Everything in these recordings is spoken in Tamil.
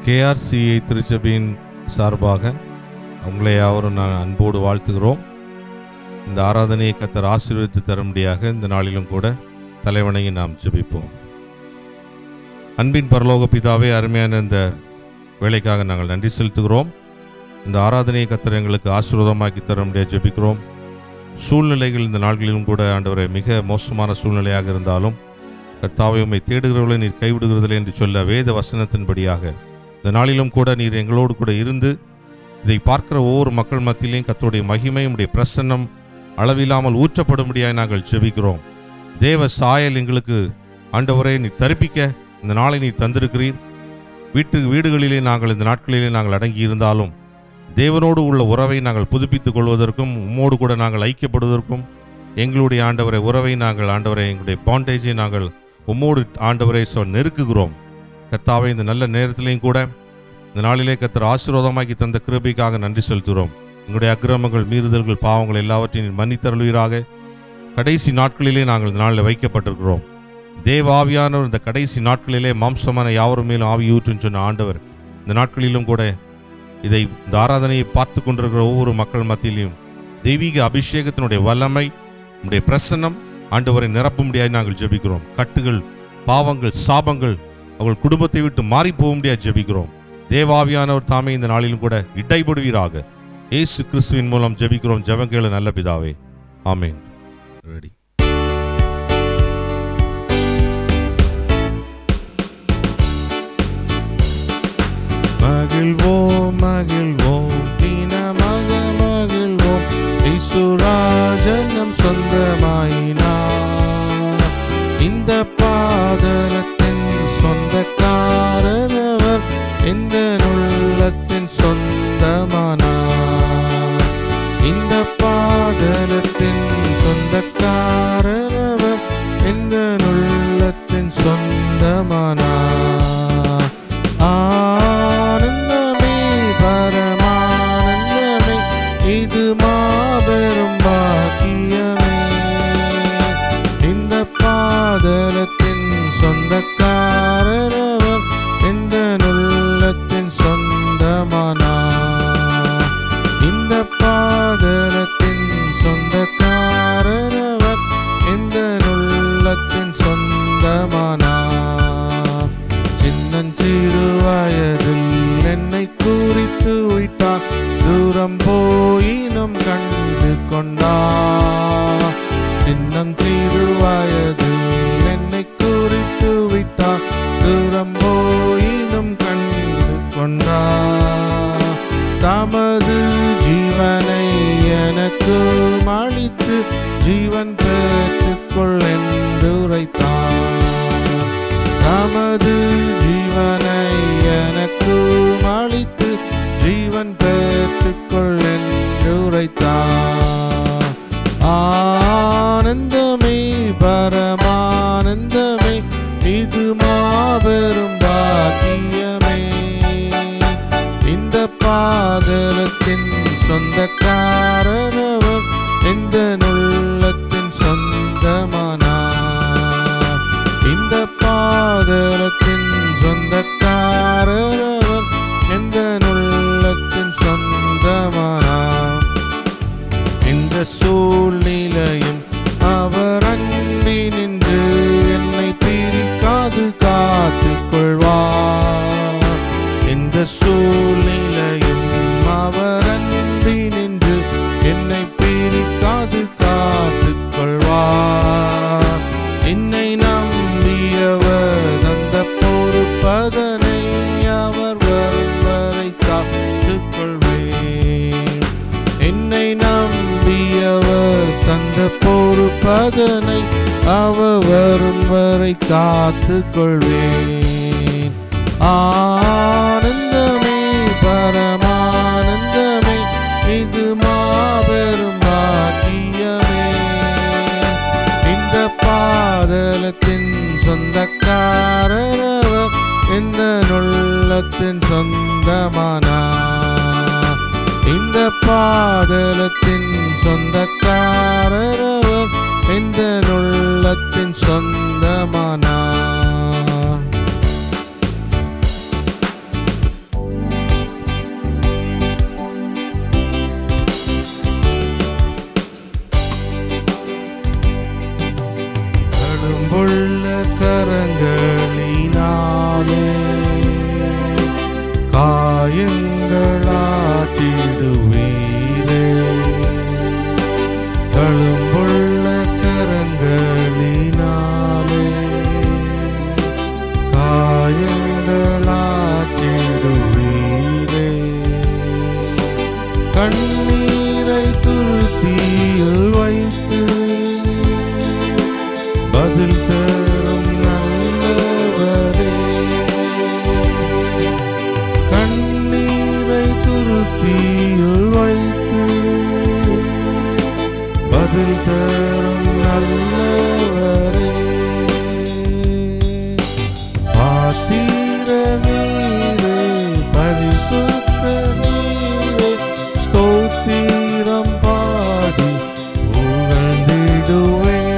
KRCI திருச்சபையின் சார்பாக உங்களை யாவரும் நான் அன்போடு வாழ்த்துகிறோம். இந்த ஆராதனையை கர்த்தர் ஆசீர்வதித்து தரும்படியாக இந்த நாளிலும் கூட தலைவணங்கி நாம் ஜெபிப்போம். அன்பின் பரலோக பிதாவே, அருமையான இந்த வேலைக்காக நாங்கள் நன்றி செலுத்துகிறோம். இந்த ஆராதனையை கர்த்தர் எங்களுக்கு ஆசீர்வாதமாக்கி தரும்படியாக ஜெபிக்கிறோம். சூழ்நிலைகள் இந்த நாட்களிலும் கூட ஆண்டவரை மிக மோசமான சூழ்நிலையாக இருந்தாலும் கர்த்தாவே, உம்மை தேடுகிறவர்களை நீர் கைவிடுகிறதில்லை என்று சொல்ல வேத வசனத்தின்படியாக இந்த நாளிலும் கூட நீர் எங்களோடு கூட இருந்து இதை பார்க்கிற ஒவ்வொரு மக்கள் மத்தியிலையும் கர்த்தருடைய மகிமை, உம்முடைய பிரசன்னம் அளவில்லாமல் ஊற்றப்படும்படியாக நாங்கள் ஜெபிக்கிறோம். தேவ சாயல் எங்களுக்கு ஆண்டவரை நீர் தரிப்பிக்க இந்த நாளை நீர் தந்திருக்கிறீர். வீடுகளிலே நாங்கள் இந்த நாட்களிலே நாங்கள் அடங்கி இருந்தாலும் தேவனோடு உள்ள உறவை நாங்கள் புதுப்பித்துக் கொள்வதற்கும் உம்மோடு கூட நாங்கள் ஐக்கியப்படுவதற்கும் எங்களுடைய ஆண்டவரை உறவை நாங்கள் ஆண்டவரை எங்களுடைய பாண்டேஜை நாங்கள் உம்மோடு ஆண்டவரை நெருக்குகிறோம். கர்த்தாவை, இந்த நல்ல நேரத்திலையும் கூட இந்த நாளிலே கர்த்தர் ஆசீர்வாதமாக்கி தந்த கிருபைக்காக நன்றி செலுத்துகிறோம். எங்களுடைய அக்கிரமங்கள், மீறுதல்கள், பாவங்கள் எல்லாவற்றையும் மன்னித்தருள்வீராக. கடைசி நாட்களிலே நாங்கள் இந்த நாளில் வைக்கப்பட்டிருக்கிறோம். தேவ ஆவியானவர் இந்த கடைசி நாட்களிலே மாம்சமான யாவரும் மேலும் ஆவியூற்றுன்னு சொன்ன ஆண்டவர் இந்த நாட்களிலும் கூட இதை இந்த ஆராதனையை பார்த்து கொண்டிருக்கிற ஒவ்வொரு மக்கள் மத்தியிலையும் தெய்வீக அபிஷேகத்தினுடைய வல்லமை, உடைய பிரசன்னம் ஆண்டவரை நிரப்பும்படியாக நாங்கள் ஜெபிக்கிறோம். கட்டுகள், பாவங்கள், சாபங்கள் அவர்கள் குடும்பத்தை விட்டு மாறி போகும்படியாக ஜெபிக்கிறோம். தேவாவியானவர் தாமே இந்த நாளிலும் கூட இடைபடுவீராக. இயேசு கிறிஸ்துவின் மூலம் ஜெபிக்கிறோம். ஜெபம் கேளு நல்ல பிதாவே, ஆமென். ரெடி. மகிழ்வோம் மகிழ்வோம் தினமாக மகிழ்வோம், இயேசுராஜன் நம் சொந்தமாயினார். இந்த பாதலத்தின் சொந்தக்காரர், இந்த உள்ளத்தின் சொந்தமானார். இந்த பாதலத்தின் சொந்தக்காரர், இந்த உள்ளத்தின் சொந்தமானார். ஆனந்தமே பரமானந்தமே, இது மாபெரும் பாக்கியமே. இந்த பாதலத்தின் சொந்தக்காரர், இந்த உள்ளத்தின் சொந்தமானார். இந்த பாதலத்தின் சொந்தக்காரர், இந்த உள்ளத்தின் சொந்தமானார். சின்னஞ்சிறு வயதில் என்னை குறித்து விட்டார், தூரம் போயினும் கண்டு கொண்டார். சின்னம் சிறு வயதில் என்னை குறித்து விட்டார், தூரம் போயினும் கண்டு கொண்டார். தமது ஜீவனை எனக்கு அளித்து ஜீவன் பெற்றுக்கொள் என்று உரைத்தார். தமது ஜீவனை எனக்கு அளித்து ஜீவன் பெற்றுக்கொள் என்று உரைத்தார். ஆனந்தமே பரமானந்தமே, இது மாபெரும் பாக்கியமே. இந்த பாதலத்தின் சொந்தக்காரர், இந்த உள்ளத்தின் சொந்தமானார். இந்த பாதலத்தின் சொந்தக்காரர், இந்த உள்ளத்தின் சொந்தமானார். இந்த சூழ்நிலையும் அவர் அன்பி நின்று என்னை பிரிக்காது காத்துக் கொள்வார். இந்த சூழ்நிலையும் அவர் அன்பி நின்று என்னை பிரிக்காது காத்துக் கொள்வார். என்னை நம்பியவர் அந்த பொறுப்பதனை அவர் வரும் வரை காத்துக் கொள்வேன். என்னை நம்பியவர் தந்த பொறுப்பதனை அவர் வரும் வரை காத்துக் கொள்வேன். ஆனந்தமே பரமானந்தமே, இது மாபெரும் பாக்கியமே. இந்த பாதலத்தின் சொந்தக்காரர், இந்த உள்ளத்தின் சொந்தமானார். இந்த பாதலத்தின் சொந்தக்காரர், இந்த உள்ளத்தின் சொந்தமானார். கண்ணீரை துருத்தியில் வைத்து பதில் தரும் நல்லவரே. கண்ணீரை துருத்தியில் வைத்து பதில் தரும் நல்லவரே. பாத்திர நீரே, பரிசுத்த நீரே, ஸ்தோத்திரம் பாடி புகழ்ந்திடுவேன்.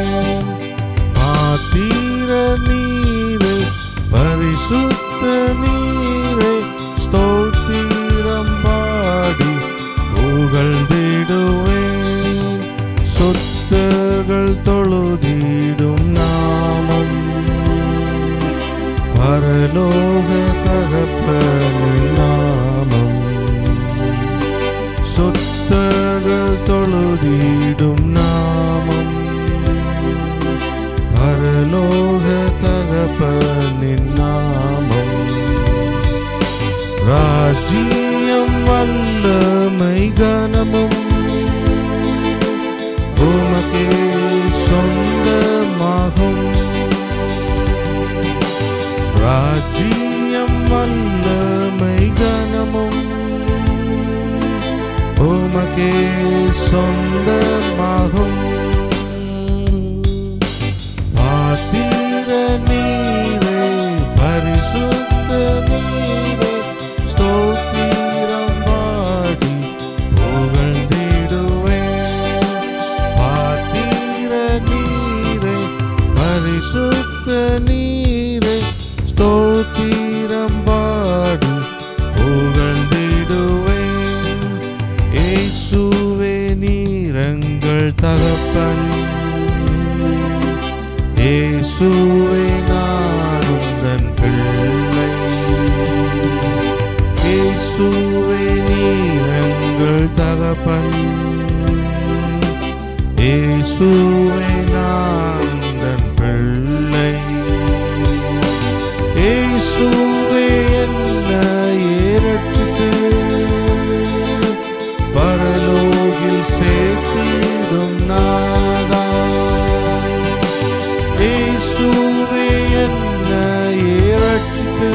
பாத்திர நீரே, பரிசுத்த நீரே, ஸ்தோத்திரம் பாடி புகழ்ந்திடுவேன். சொத்தர்கள் தொழுதிடும் நாமம், பரலோக தகப்பனின் நாமம். சொத்தர்கள் தொழுதிடும் நாமம், பரலோக தகப்பனின் நாமம். ராஜ்யம் வல்லமை கனமும் உமக்கே சொந்தமாகும். ராஜ்யம் வல்லமை கனமும் உமக்கே சொந்தமாகும். பாத்திர நீரே, பரிசுத்த நீரே, ஸ்தோத்திரம் பாடி புகழ்ந்திடுவேன். பாத்திர நீரே, பரிசுத்த நீரே, ஸ்தோத்திரம் பாடி புகழ்ந்திடுவேன். இயேசுவே நீரங்கள் தகப்பன், இயேசுவே நான் உந்தன் பிள்ளை. இயேசுவே நீரங்கள் தகப்பன், இயேசுவே நான் உந்தன் பிள்ளை. இயேசுவே என்னையே ரட்சித்து பரலோகில் சேர்த்திடும் நாதா. இயேசுவே என்னையே ரட்சித்து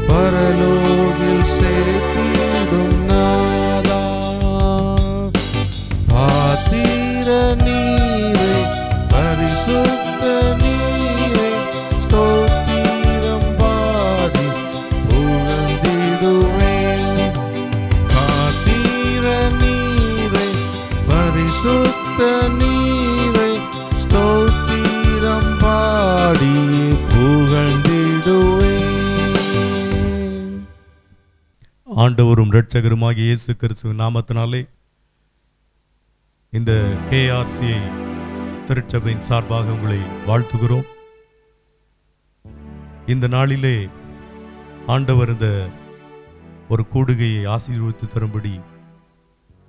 பரலோகில் சேர்த்திடும் நாதா. பாத்திர நீரே, பரிசுத்த நீரே, ஸ்தோத்திரம் பாடி புகழ்ந்திடுவேன். பாத்திர நீரே, பரிசுத்த நீரே, ஸ்தோத்திரம் பாடி புகழ்ந்திடுவேன். ஆண்டவரும் இரட்சகருமாகிய இயேசு கிறிஸ்துவின் நாமத்தினாலே இந்த KRCI திருச்சபையின் சார்பாக உங்களை வாழ்த்துகிறோம். இந்த நாளிலே ஆண்டவர் இந்த ஒரு கூடுகையை ஆசீர்வதித்து தரும்படி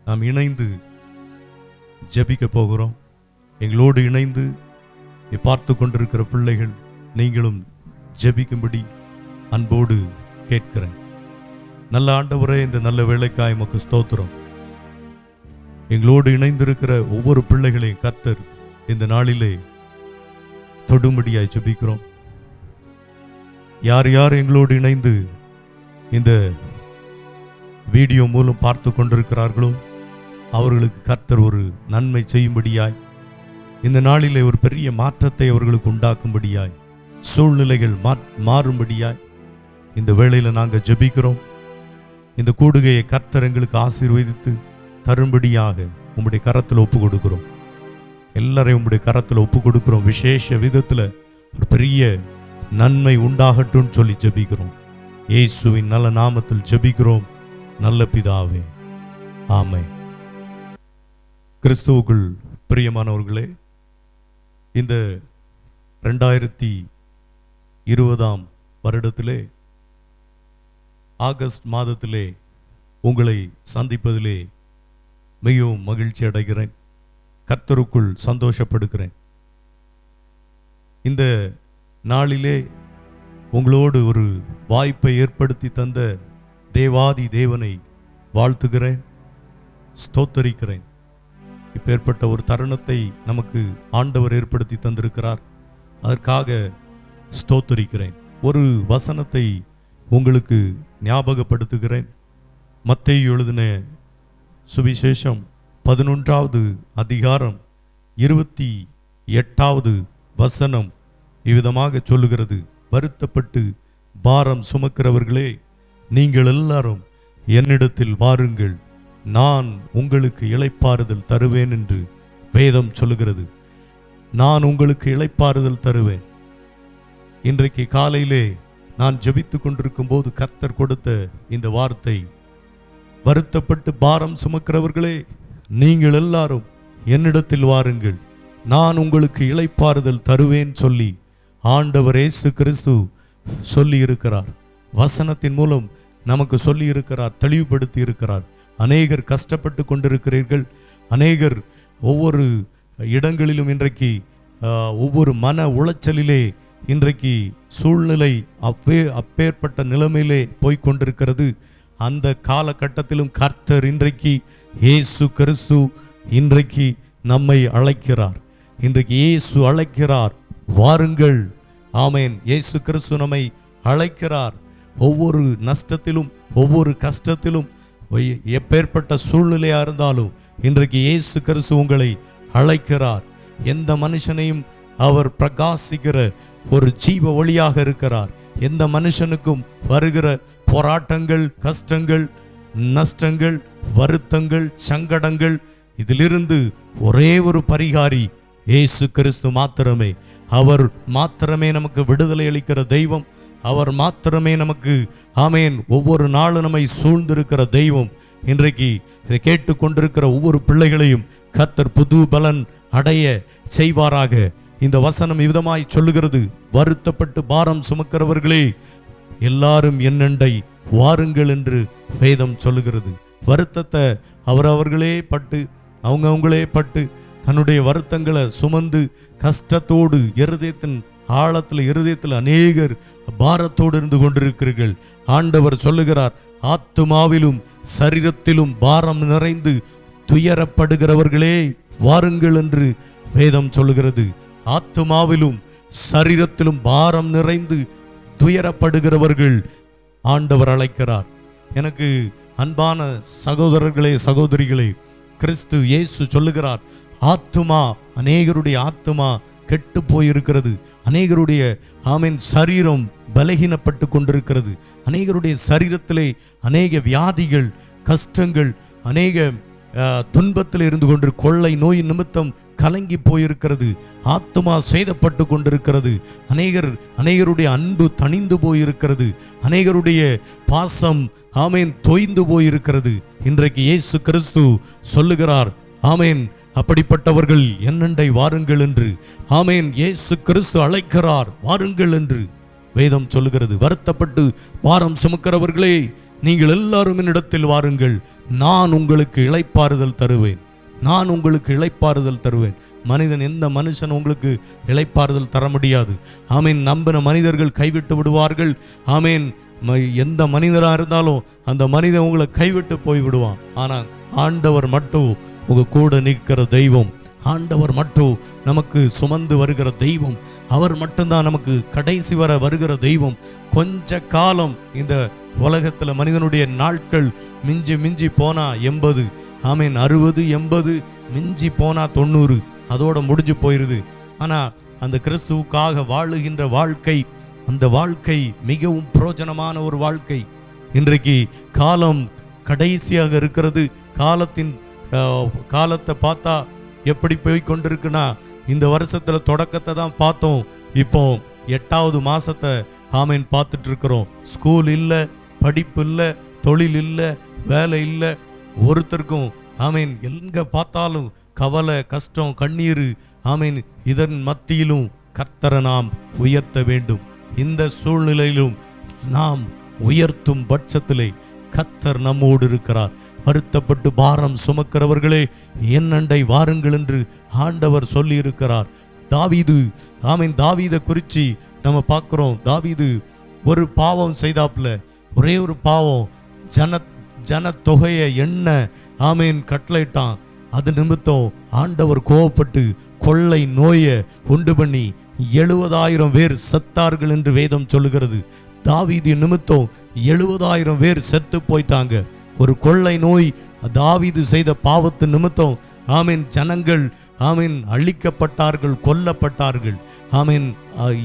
நாம் இணைந்து ஜெபிக்க போகிறோம். எங்களோடு இணைந்து பார்த்து கொண்டிருக்கிற பிள்ளைகள் நீங்களும் ஜெபிக்கும்படி அன்போடு கேட்கிறேன். நல்ல ஆண்டவரே, இந்த நல்ல வேளைக்காய் உமக்கு ஸ்தோத்திரம். எங்களோடு இணைந்திருக்கிற ஒவ்வொரு பிள்ளைகளையும் கர்த்தர் இந்த நாளிலே தொடும்படியாய் ஜெபிக்கிறோம். யார் யார் எங்களோடு இணைந்து இந்த வீடியோ மூலம் பார்த்து கொண்டிருக்கிறார்களோ அவர்களுக்கு கர்த்தர் ஒரு நன்மை செய்யும்படியாய், இந்த நாளிலே ஒரு பெரிய மாற்றத்தை அவர்களுக்கு உண்டாக்கும்படியாய், சூழ்நிலைகள் மாறும்படியாய் இந்த வேளையில் நாங்கள் ஜெபிக்கிறோம். இந்த கூடுகையை கர்த்தர் எங்களுக்கு ஆசீர்வதித்து தரும்படியாக உம்முடைய கரத்தில் ஒப்பு கொடுக்கிறோம். எல்லாரையும் உம்முடைய கரத்தில் ஒப்பு கொடுக்கிறோம். விசேஷ விதத்தில் ஒரு பெரிய நன்மை உண்டாகட்டும் சொல்லி ஜெபிக்கிறோம். இயேசுவின் நல்ல நாமத்தில் ஜெபிக்கிறோம் நல்ல பிதாவே, ஆமென். கிறிஸ்துவுக்குள் பிரியமானவர்களே, இந்த 2020 வருடத்திலே ஆகஸ்ட் மாதத்திலே உங்களை சந்திப்பதிலே மிகவும் மகிழ்ச்சி அடைகிறேன். கர்த்தருக்குள் சந்தோஷப்படுகிறேன். இந்த நாளிலே உங்களோடு ஒரு வாய்ப்பை ஏற்படுத்தி தந்த தேவாதி தேவனை வாழ்த்துகிறேன், ஸ்தோத்தரிக்கிறேன். இப்பேற்பட்ட ஒரு தருணத்தை நமக்கு ஆண்டவர் ஏற்படுத்தி தந்திருக்கிறார். அதற்காக ஸ்தோத்தரிக்கிறேன். ஒரு வசனத்தை உங்களுக்கு ஞாபகப்படுத்துகிறேன். மத்தேயு எழுதின சுவிசேஷம் 11வது அதிகாரம் 28வது வசனம் இவ்விதமாக சொல்லுகிறது: வருத்தப்பட்டு பாரம் சுமக்கிறவர்களே, நீங்கள் எல்லாரும் என்னிடத்தில் வாருங்கள், நான் உங்களுக்கு இளைப்பாறுதல் தருவேன் என்று வேதம் சொல்லுகிறது. நான் உங்களுக்கு இளைப்பாறுதல் தருவேன். இன்றைக்கு காலையிலே நான் ஜெபித்து கொண்டிருக்கும் போது கர்த்தர் கொடுத்த இந்த வார்த்தை, வருத்தப்பட்டு பாரம் சுமக்கிறவர்களே, நீங்கள் எல்லாரும் என்னிடத்தில் வாருங்கள், நான் உங்களுக்கு இளைப்பாறுதல் தருவேன் சொல்லி ஆண்டவர் இயேசு கிறிஸ்து சொல்லி இருக்கிறார். வசனத்தின் மூலம் நமக்கு சொல்லி இருக்கிறார், தெளிவுபடுத்தி இருக்கிறார். அநேகர் கஷ்டப்பட்டு கொண்டிருக்கிறீர்கள். அநேகர் ஒவ்வொரு இடங்களிலும் இன்றைக்கு ஒவ்வொரு மன உளைச்சலிலே இன்றைக்கு சூழ்நிலை அப்பேற்பட்ட நிலைமையிலே போய்கொண்டிருக்கிறது. அந்த காலகட்டத்திலும் கர்த்தர் இன்றைக்கு இயேசு கிறிஸ்து இன்றைக்கு நம்மை அழைக்கிறார். இன்றைக்கு இயேசு அழைக்கிறார், வாருங்கள். ஆமென். இயேசு கிறிஸ்து நம்மை அழைக்கிறார். ஒவ்வொரு நஷ்டத்திலும் ஒவ்வொரு கஷ்டத்திலும் எப்பேற்பட்ட சூழ்நிலையா இருந்தாலும் இன்றைக்கு இயேசு கிறிஸ்து உங்களை அழைக்கிறார். எந்த மனுஷனையும் அவர் பிரகாசிக்கிற ஒரு ஜீவ ஒளியாக இருக்கிறார். எந்த மனுஷனுக்கும் வருகிற போராட்டங்கள், கஷ்டங்கள், நஷ்டங்கள், வருத்தங்கள், சங்கடங்கள், இதிலிருந்து ஒரே ஒரு பரிகாரி இயேசு கிறிஸ்து மாத்திரமே. அவர் மாத்திரமே நமக்கு விடுதலை அளிக்கிற தெய்வம். அவர் மாத்திரமே நமக்கு ஆமென் ஒவ்வொரு நாளும் நம்மை சூழ்ந்திருக்கிற தெய்வம். இன்றைக்கு இதை கேட்டுக்கொண்டிருக்கிற ஒவ்வொரு பிள்ளைகளையும் கர்த்தர் புது பலன் அடைய செய்வாராக. இந்த வசனம் விதமாய் சொல்லுகிறது, வருத்தப்பட்டு பாரம் சுமக்கிறவர்களே, எல்லாரும் என்னண்டை வாருங்கள் என்று வேதம் சொல்லுகிறது. வருத்தத்தை அவரவர்களே பட்டு அவங்களே பட்டு தன்னுடைய வருத்தங்களை சுமந்து கஷ்டத்தோடு இருதயத்தின் இருதயத்தில் அநேகர் பாரத்தோடு இருந்து கொண்டிருக்கிறீர்கள். ஆண்டவர் சொல்லுகிறார், ஆத்துமாவிலும் சரீரத்திலும் பாரம் நிறைந்து துயரப்படுகிறவர்களே வாருங்கள் என்று வேதம் சொல்லுகிறது. ஆத்துமாவிலும் சரீரத்திலும் பாரம் நிறைந்து துயரப்படுகிறவர்கள் ஆண்டவர் அழைக்கிறார். எனக்கு அன்பான சகோதரர்களே, சகோதரிகளே, கிறிஸ்து இயேசு சொல்லுகிறார், ஆத்துமா, அநேகருடைய ஆத்துமா கெட்டு போயிருக்கிறது. அநேகருடைய ஆமென் சரீரம் பலகீனப்பட்டு கொண்டிருக்கிறது. அநேகருடைய சரீரத்திலே அநேக வியாதிகள், கஷ்டங்கள், அநேக துன்பத்தில் இருந்து கொண்டு கொள்ளை நோய் நிமித்தம் கலங்கி போயிருக்கிறது. ஆத்துமா சேதப்பட்டு கொண்டிருக்கிறது. அநேகருடைய அன்பு தணிந்து போயிருக்கிறது. அநேகருடைய பாசம் ஆமென் தொய்ந்து போயிருக்கிறது. இன்றைக்கு இயேசு கிறிஸ்து சொல்லுகிறார், ஆமென் அப்படிப்பட்டவர்கள் என்னண்டை வாருங்கள் என்று. ஆமென். இயேசு கிறிஸ்து அழைக்கிறார், வாருங்கள் என்று வேதம் சொல்லுகிறது. வருத்தப்பட்டு பாரம் சுமக்கிறவர்களே, நீங்கள் எல்லாரும் என்னிடத்தில் வாருங்கள், நான் உங்களுக்கு இளைப்பாறுதல் தருவேன். நான் உங்களுக்கு இளைப்பாறுதல் தருவேன். எந்த மனுஷன் உங்களுக்கு இளைப்பாறுதல் தர முடியாது. ஆமீன். நம்பின மனிதர்கள் கைவிட்டு விடுவார்கள். ஆமீன். எந்த மனிதராக இருந்தாலும் அந்த மனிதன் உங்களை கைவிட்டு போய் விடுவான். ஆனால் ஆண்டவர் மட்டும் உங்க கூட நிற்கிற தெய்வம். ஆண்டவர் மட்டும் நமக்கு சுமந்து வருகிற தெய்வம். அவர் மட்டும்தான் நமக்கு கடைசி வர வருகிற தெய்வம். கொஞ்ச காலம் இந்த உலகத்தில் மனிதனுடைய நாட்கள் மிஞ்சி மிஞ்சி போனா 80, ஆமீன் 60, 80, மிஞ்சி போனா 90, அதோட முடிஞ்சு போயிருது. ஆனால் அந்த கிறிஸ்துவுக்காக வாழுகின்ற வாழ்க்கை, அந்த வாழ்க்கை மிகவும் பிரயோஜனமான ஒரு வாழ்க்கை. இன்றைக்கு காலம் கடைசியாக இருக்கிறது. காலத்தை பார்த்தா எப்படி போய் கொண்டிருக்குன்னா, இந்த வருஷத்துல தொடக்கத்தை தான் பார்த்தோம். இப்போ 8வது மாசத்தை ஆமீன் பார்த்துட்டு இருக்கிறோம். ஸ்கூல் இல்லை, படிப்பு இல்லை, தொழில் இல்லை, வேலை இல்லை, ஒருத்தருக்கும் ஆமீன் எங்க பார்த்தாலும் கவலை, கஷ்டம், கண்ணீர். ஆமீன். இதன் மத்தியிலும் கர்த்தரை நாம் உயர்த்த வேண்டும். இந்த சூழ்நிலையிலும் நாம் உயர்த்தும் பட்சத்திலே கர்த்தர் நம்மோடு இருக்கிறார். வருத்தப்பட்டு பாரம் சுமக்கிறவர்களே என்னண்டை வாருங்கள் என்று ஆண்டவர் சொல்லி இருக்கிறார். தாவீது, ஆமீன், தாவீதை குறித்து நம்ம பார்க்கிறோம். தாவீது ஒரு பாவம் செய்தாப்புல, ஒரே ஒரு பாவம், ஜனத்தொகையை எண்ண ஆமேன் கட்டளையிட்டான். அது நிமித்தம் ஆண்டவர் கோபப்பட்டு கொள்ளை நோயை உண்டு பண்ணி 70,000 பேர் செத்தார்கள் என்று வேதம் சொல்லுகிறது. தாவீது நிமித்தம் 70,000 பேர் செத்து போயிட்டாங்க. ஒரு கொள்ளை நோய் தாவீது செய்த பாவத்து நிமித்தம் ஆமீன் ஜனங்கள் ஆமீன் அழிக்கப்பட்டார்கள், கொல்லப்பட்டார்கள். ஆமீன்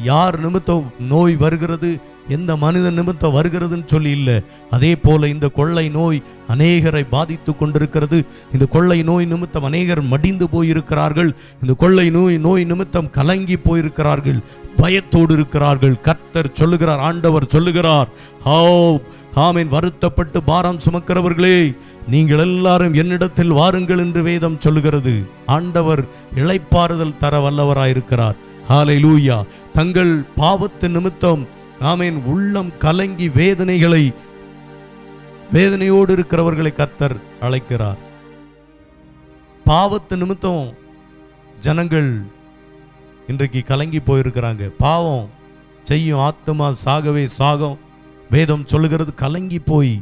யார் நிமித்தம் நோய் வருகிறது, எந்த மனிதன் நிமித்தம் வருகிறதுன்னு சொல்லி இல்லை. அதே போல இந்த கொள்ளை நோய் அநேகரை பாதித்து கொண்டிருக்கிறது. இந்த கொள்ளை நோய் நிமித்தம் அநேகர் மடிந்து போயிருக்கிறார்கள். இந்த கொள்ளை நோய் நிமித்தம் கலங்கி போயிருக்கிறார்கள், பயத்தோடு இருக்கிறார்கள். கர்த்தர் சொல்லுகிறார், ஆண்டவர் சொல்லுகிறார், ஆமீன் வருத்தப்பட்டு பாரம் சுமக்கிறவர்களே, நீங்கள் எல்லாரும் என்னிடத்தில் வாருங்கள் என்று வேதம் சொல்லுகிறது. ஆண்டவர் இளைப்பாறுதல் தர வல்லவராயிருக்கிறார். ஹல்லேலூயா. தங்கள் பாவத்து நிமித்தம் ஆமீன் உள்ளம் கலங்கி வேதனையோடு இருக்கிறவர்களை கர்த்தர் அழைக்கிறார். பாவத்து நிமித்தம் ஜனங்கள் இன்றைக்கு கலங்கி போயிருக்கிறாங்க. பாவம் செய்யும் ஆத்துமா சாகவே சாகும். வேதம் சொல்லுகிறது, கலங்கி போய்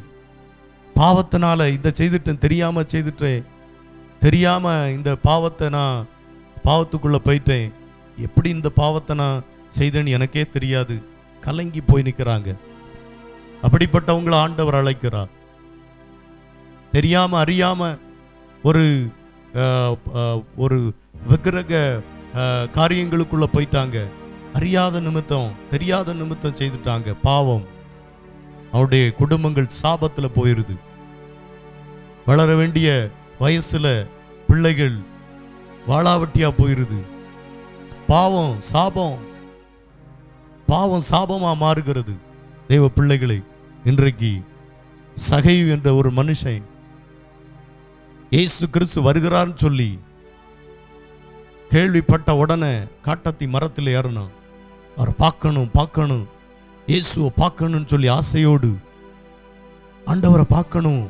பாவத்தினால இந்த செய்துட்டேன், தெரியாம இந்த பாவத்தை நான் பாவத்துக்குள்ள போயிட்டேன், எப்படி இந்த பாவத்தை நான் செய்தேன்னு எனக்கே தெரியாது, கலங்கி போய் நிற்கிறாங்க. அப்படிப்பட்டவங்களை ஆண்டவர் அழைக்கிறார். தெரியாம அறியாம ஒரு விக்கிரக காரியங்களுக்குள்ள போயிட்டாங்க. அறியாத நிமித்தம் தெரியாத நிமித்தம் செய்துட்டாங்க. பாவம் அவருடைய குடும்பங்கள் சாபத்தில் போயிருது. வளர வேண்டிய வயசுல பிள்ளைகள் வாளாவட்டியா போயிருது. பாவம் சாபமா மாறுகிறது. தேவ பிள்ளைகளை, இன்றைக்கு சகையு என்ற ஒரு மனுஷன் இயேசு கிறிஸ்து வருகிறார்னு சொல்லி கேள்விப்பட்ட உடனே காட்டத்தி மரத்தில் ஏறணும். அவரை பார்க்கணும், இயேசுவை பார்க்கணும்னு சொல்லி ஆசையோடு, ஆண்டவரை பார்க்கணும்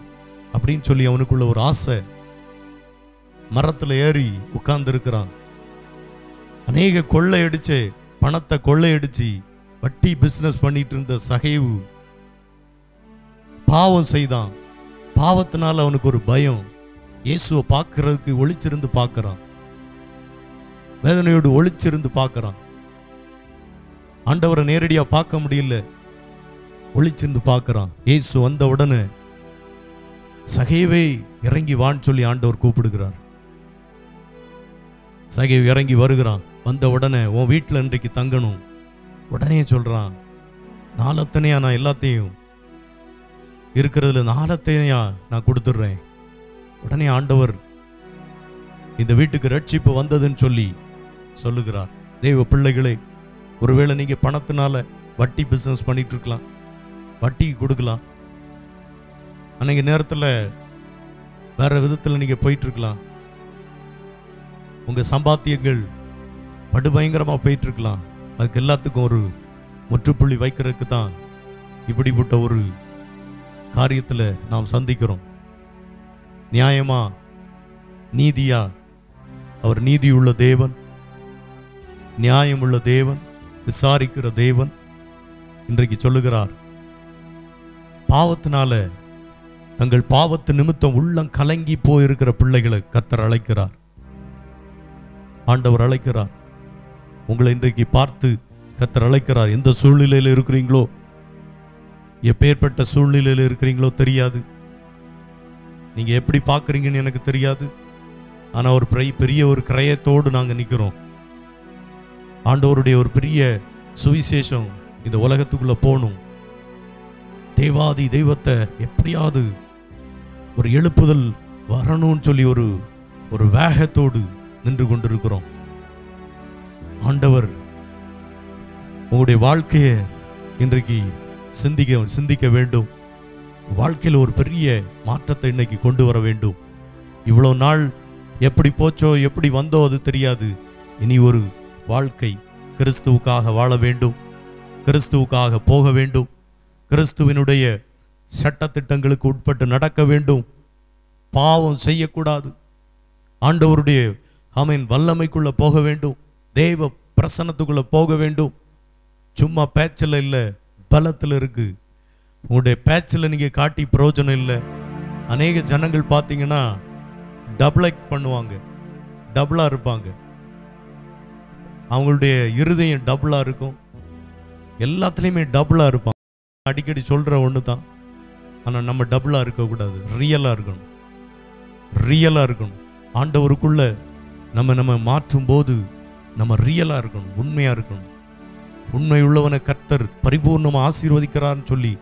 அப்படின்னு சொல்லி அவனுக்குள்ள ஒரு ஆசை. மரத்தில் ஏறி உட்கார்ந்து இருக்கிறான். அநேக கொள்ளையடிச்சு பணத்தை கொள்ளையடிச்சு வட்டி பிசினஸ் பண்ணிட்டு இருந்த சகைவு பாவம் செய்தான். பாவத்தினால அவனுக்கு ஒரு பயம். இயேசுவை பார்க்கறதுக்கு ஒளிச்சிருந்து பார்க்கறான், வேதனையோடு ஒளிச்சிருந்து பார்க்கறான். ஆண்டவரை நேரடியா பார்க்க முடியல, ஒளிச்சிருந்து பார்க்கறான். இயேசு வந்த உடனே சகைவே இறங்கி வான்னு சொல்லி ஆண்டவர் கூப்பிடுகிறார். சகைவு இறங்கி வருகிறான். வந்த உடனே உன் வீட்டில் இன்றைக்கு தங்கணும். உடனே சொல்றான், நாளத்தனையா நான் எல்லாத்தையும் இருக்கிறதுல நாளத்தனையா நான் கொடுத்துடுறேன். உடனே ஆண்டவர் இந்த வீட்டுக்கு ரட்சிப்பு வந்ததுன்னு சொல்லி சொல்லுகிறார். தேவ பிள்ளைகளே, ஒருவேளை நீங்க பணத்தினால வட்டி பிசினஸ் பண்ணிட்டு இருக்கலாம், வட்டிக்கு கொடுக்கலாம். அன்னைக்கு நேரத்தில் வேற விதத்தில் நீங்க போயிட்டு இருக்கலாம். உங்க சம்பாத்தியங்கள் படுபயங்கரமா போயிட்டு இருக்கலாம். அதுக்கு எல்லாத்துக்கும் ஒரு முற்றுப்புள்ளி வைக்கிறதுக்கு தான் இப்படிப்பட்ட ஒரு காரியத்தில் நாம் சந்திக்கிறோம். நியாயமா, நீதியா, அவர் நீதியுள்ள தேவன், நியாயமுள்ள தேவன், விசாரிக்கிற தேவன். இன்றைக்கு சொல்லுகிறார், பாவத்தினால தங்கள் பாவத்து நிமித்தம் உள்ளம் கலங்கி போயிருக்கிற பிள்ளைகளை கர்த்தர் அழைக்கிறார். ஆண்டவர் அழைக்கிறார். உங்களை இன்றைக்கு பார்த்து கர்த்தர் அழைக்கிறார். எந்த சூழ்நிலையில் இருக்கிறீங்களோ, எப்பேற்பட்ட சூழ்நிலையில் இருக்கிறீங்களோ தெரியாது, நீங்க எப்படி பார்க்குறீங்கன்னு எனக்கு தெரியாது. ஆனா ஒரு பெரிய ஒரு கிரயத்தோடு நாங்க நிற்கிறோம். ஆண்டவருடைய ஒரு பெரிய சுவிசேஷம் இந்த உலகத்துக்குள்ள போகணும். தேவாதி தெய்வத்தை எப்படியாவது ஒரு எழுப்புதல் வரணும்னு சொல்லி ஒரு வேகத்தோடு நின்று கொண்டிருக்கிறோம். ஆண்டவர் உங்களுடைய வாழ்க்கையை இன்றைக்கு சிந்திக்க வேண்டும். வாழ்க்கையில் ஒரு பெரிய மாற்றத்தை இன்னைக்கு கொண்டு வர வேண்டும். இவ்வளோ நாள் எப்படி போச்சோ, எப்படி வந்தோ அது தெரியாது. இனி ஒரு வாழ்க்கை கிறிஸ்துவுக்காக வாழ வேண்டும், கிறிஸ்துவுக்காக போக வேண்டும், கிறிஸ்துவினுடைய சட்டத்திட்டங்களுக்கு உட்பட்டு நடக்க வேண்டும். பாவம் செய்யக்கூடாது. ஆண்டவருடைய வல்லமைக்குள்ள போக வேண்டும், தேவ பிரசன்னத்துக்குள்ள போக வேண்டும். சும்மா பேச்சில் இல்லை, பலத்தில் இருக்கு. உங்களுடைய பேச்சில் நீங்க காட்டி பிரயோஜனம் இல்லை, அநேக ஜனங்கள் பார்த்தீங்கன்னா டபுள் ஆக்ட் பண்ணுவாங்க, டபுளா இருப்பாங்க. அவங்களுடைய இருதயம் டபுளா இருக்கும், எல்லாத்துலேயுமே டபுளா இருப்பாங்க. அடிக்கடி சொல்ற ஒன்று தான், ஆனால் நம்ம டபுளா இருக்கக்கூடாது, ரியலா இருக்கணும். ரியலா இருக்கணும். ஆண்டவருக்குள்ள நம்ம மாற்றும் போது நம்ம ரியலா இருக்கணும், உண்மையா இருக்கணும். உண்மை உள்ளவனை கர்த்தர் பரிபூர்ணமா ஆசீர்வதிக்கிறார்னு சொல்லி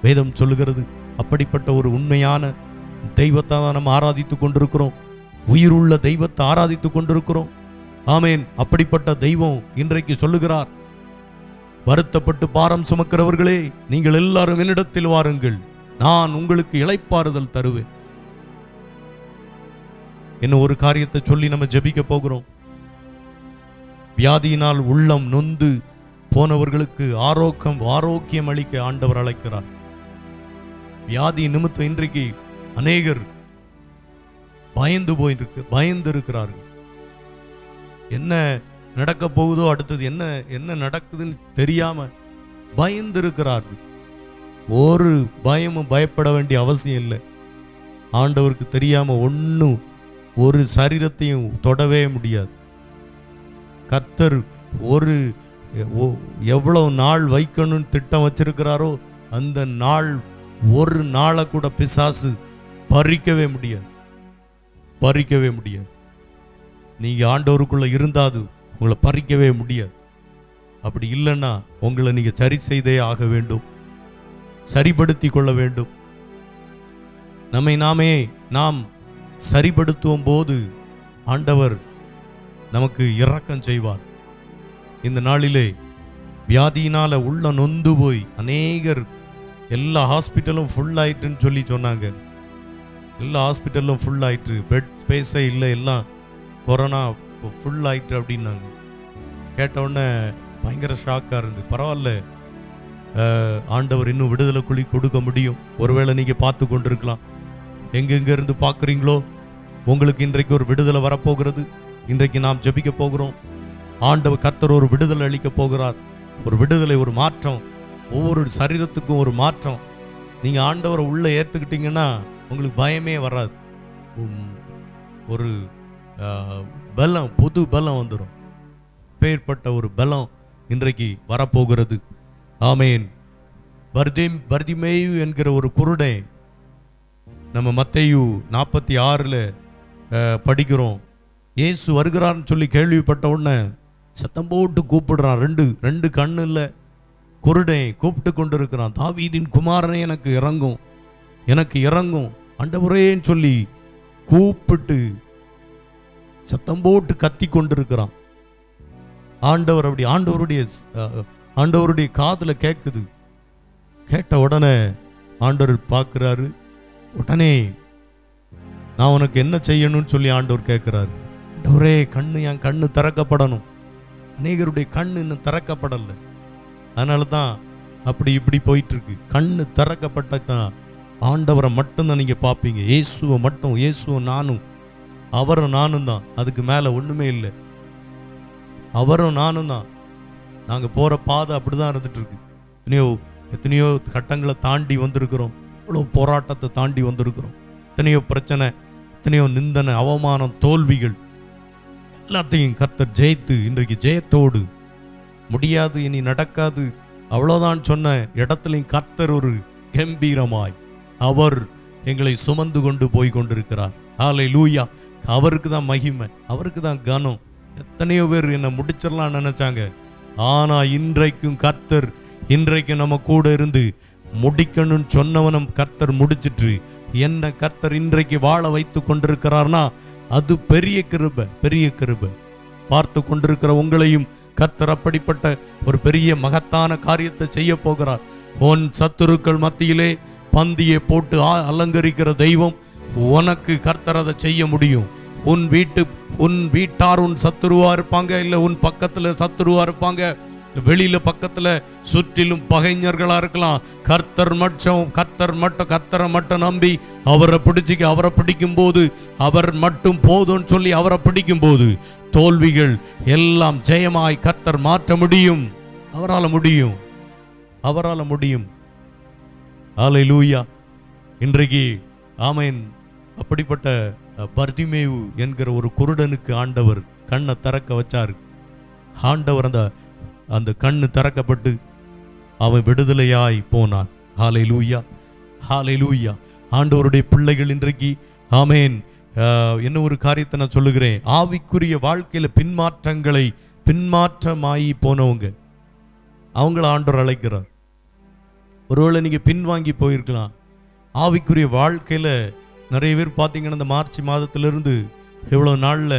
வேதம் சொல்லுகிறது. அப்படிப்பட்ட ஒரு உண்மையான தெய்வத்தை தான் நம்ம ஆராதித்து கொண்டிருக்கிறோம். உயிருள்ள தெய்வத்தை ஆராதித்து கொண்டிருக்கிறோம். ஆமேன். அப்படிப்பட்ட தெய்வம் இன்றைக்கு சொல்லுகிறார், வருத்தப்பட்டு பாரம் சுமக்கிறவர்களே, நீங்கள் எல்லாரும் என்னிடத்தில் வாருங்கள், நான் உங்களுக்கு இளைப்பாறுதல் தருவேன். என்ன ஒரு காரியத்தை சொல்லி நம்ம ஜெபிக்க போகிறோம். வியாதியினால் உள்ளம் நொந்து போனவர்களுக்கு ஆரோக்கியம் அளிக்க ஆண்டவர் அழைக்கிறார். வியாதி நிமித்தம் இன்றைக்கு அநேகர் பயந்து இருக்கிறார்கள். என்ன நடக்க போகுதோ, அடுத்தது என்ன நடக்குதுன்னு தெரியாம பயந்து இருக்கிறார்கள். ஒரு பயமும் பயப்பட வேண்டிய அவசியம் இல்லை. ஆண்டவருக்கு தெரியாம ஒன்னும் ஒரு சரீரத்தையும் தொடவே முடியாது. கர்த்தர் எவ்வளவு நாள் வைக்கணும்னு திட்டம் வச்சிருக்கிறாரோ அந்த நாள், ஒரு நாளை கூட பிசாசு பறிக்கவே முடியாது. நீங்க ஆண்டவருக்குள்ள இருந்தாது உங்களை பறிக்கவே முடியாது. அப்படி இல்லைன்னா உங்களை நீங்க சரி செய்தே ஆக வேண்டும், சரிப்படுத்தி கொள்ள வேண்டும். நாம் சரிப்படுத்தும் போது ஆண்டவர் நமக்கு இரக்கம் செய்வார். இந்த நாளிலே வியாதியினால உள்ள நொந்து போய் அநேகர், எல்லா ஹாஸ்பிட்டலும் ஃபுல் ஆயிட்டுன்னு சொல்லி சொன்னாங்க. எல்லா ஹாஸ்பிட்டலும் ஃபுல் ஆயிட்டு, பெட் ஸ்பேஸே இல்லை, எல்லாம் கொரோனா ஃபுல் ஆயிட்டு அப்படின்னாங்க. கேட்டவுடனே பயங்கர ஷாக்காக இருந்து, பரவாயில்ல, ஆண்டவர் இன்னும் விடுதலை குழி கொடுக்க முடியும். ஒருவேளை நீங்கள் பார்த்து கொண்டிருக்கலாம், எங்கெங்க இருந்து பார்க்குறீங்களோ, உங்களுக்கு இன்றைக்கு ஒரு விடுதலை வரப்போகிறது. இன்றைக்கு நாம் ஜெபிக்க போகிறோம். ஆண்டவர் கர்த்தர் ஒரு விடுதலை அளிக்க போகிறார். ஒரு விடுதலை, ஒரு மாற்றம், ஒவ்வொரு சரீரத்துக்கும் ஒரு மாற்றம். நீங்கள் ஆண்டவரை உள்ளே ஏற்றுக்கிட்டீங்கன்னா உங்களுக்கு பயமே வராது. ஒரு பலம், புது பலம் வந்துடும். பேர்பட்ட ஒரு பலம் இன்றைக்கு வரப்போகிறது. ஆமேன். பர்திமேயு என்கிற ஒரு குருடை நம்ம மத்தேயு 46 படிக்கிறோம். இயேசு வருகிறார்னு சொல்லி கேள்விப்பட்ட உடனே சத்தம் போட்டு கூப்பிடுறான். ரெண்டு கண்ணு இல்லை, குருடை கூப்பிட்டு கொண்டு இருக்கிறான். தாவீதின் குமாரனே எனக்கு இறங்கும் ஆண்டவரேன்னு சொல்லி கூப்பிட்டு சத்தம் போட்டு கத்தி கொண்டிருக்கிறான். ஆண்டவர் அப்படி ஆண்டவருடைய காதுல கேட்குது. கேட்ட உடனே ஆண்டவர் பார்க்கிறாரு. உடனே நான் உனக்கு என்ன செய்யணும்னு சொல்லி ஆண்டவர் கேட்கிறாரு. ஆண்டவரே, என் கண்ணு திறக்கப்படணும். அநேகருடைய கண்ணு இன்னும் திறக்கப்படலை. அதனால தான் அப்படி இப்படி போயிட்டு இருக்கு. கண்ணு திறக்கப்பட்டா ஆண்டவரை மட்டும்தான் நீங்க பார்ப்பீங்க. இயேசுவும் நானும், அவரும் நானும் தான். அதுக்கு மேல ஒண்ணுமே இல்லை. அவரும் நானும் தான். நாங்க போற பாதை அப்படிதான் இருந்துட்டு இருக்கு. எத்தனையோ கட்டங்களை தாண்டி வந்திருக்கிறோம். இவ்வளவு போராட்டத்தை தாண்டி வந்திருக்கிறோம். எத்தனையோ பிரச்சனை, எத்தனையோ நிந்தனை, அவமானம், தோல்விகள் எல்லாத்தையும் கர்த்தர் ஜெயித்து இன்றைக்கு ஜெயத்தோடு, முடியாது, இனி நடக்காது, அவ்வளோதான் சொன்ன இடத்துலையும் கர்த்தர் ஒரு கம்பீரமாய் அவர் எங்களை சுமந்து கொண்டு போய் கொண்டிருக்கிறார். ஹல்லேலூயா. அவருக்கு தான் மகிமை, அவருக்கு தான் கனம். எத்தனையோ பேர் என்னை முடிச்சிடலாம்னு நினைச்சாங்க. ஆனா இன்றைக்கும் கர்த்தர் நம்ம கூட இருந்து முடிக்கணும்னு சொன்னவனும் கர்த்தர் முடிச்சிட்டு என்ன கர்த்தர் இன்றைக்கு வாழ வைத்து கொண்டிருக்கிறார்னா அது பெரிய கிருபை. பார்த்து கொண்டிருக்கிற உங்களையும் கர்த்தர் அப்படிப்பட்ட ஒரு பெரிய மகத்தான காரியத்தை செய்ய போகிறார். உன் சத்துருக்கள் மத்தியிலே பந்தியை போட்டு அலங்கரிக்கிற தெய்வம் உனக்கு கர்த்தர் அதை செய்ய முடியும். உன் வீட்டார் உன் சத்துருவா இருப்பாங்க, இல்லை உன் பக்கத்துல சத்துருவா இருப்பாங்க, வெளியில பக்கத்துல சுற்றிலும் பகைஞர்களா இருக்கலாம். கர்த்தரை மட்டும் நம்பி அவரை பிடிக்கும் போது, அவர் மட்டும் போதும்னு சொல்லி அவரை பிடிக்கும் போது தோல்விகள் எல்லாம் ஜெயமாய் கர்த்தர் மாற்ற முடியும். அவரால் முடியும். ஹல்லேலூயா. இன்றைக்கு ஆமென். அப்படிப்பட்ட பர்திமேயு என்கிற ஒரு குருடனுக்கு ஆண்டவர் கண்ணை திறக்க வச்சார். ஆண்டவர் அந்த கண்ணு திறக்கப்பட்டு அவன் விடுதலையாய் போனான். ஹல்லேலூயா, ஹல்லேலூயா. ஆண்டவருடைய பிள்ளைகள் இன்றைக்கு ஆமென் என்ன ஒரு காரியத்தை நான் சொல்லுகிறேன். ஆவிக்குரிய வாழ்க்கையில பின்மாற்றமாயி போனவங்க அவங்கள ஆண்டவர் அழைக்கிறார். ஒருவேளை நீங்க பின்வாங்கி போயிருக்கலாம். ஆவிக்குரிய வாழ்க்கையில நிறைய பேர் பார்த்தீங்கன்னா இந்த மார்ச் மாதத்திலிருந்து எவ்வளவு நாள்ல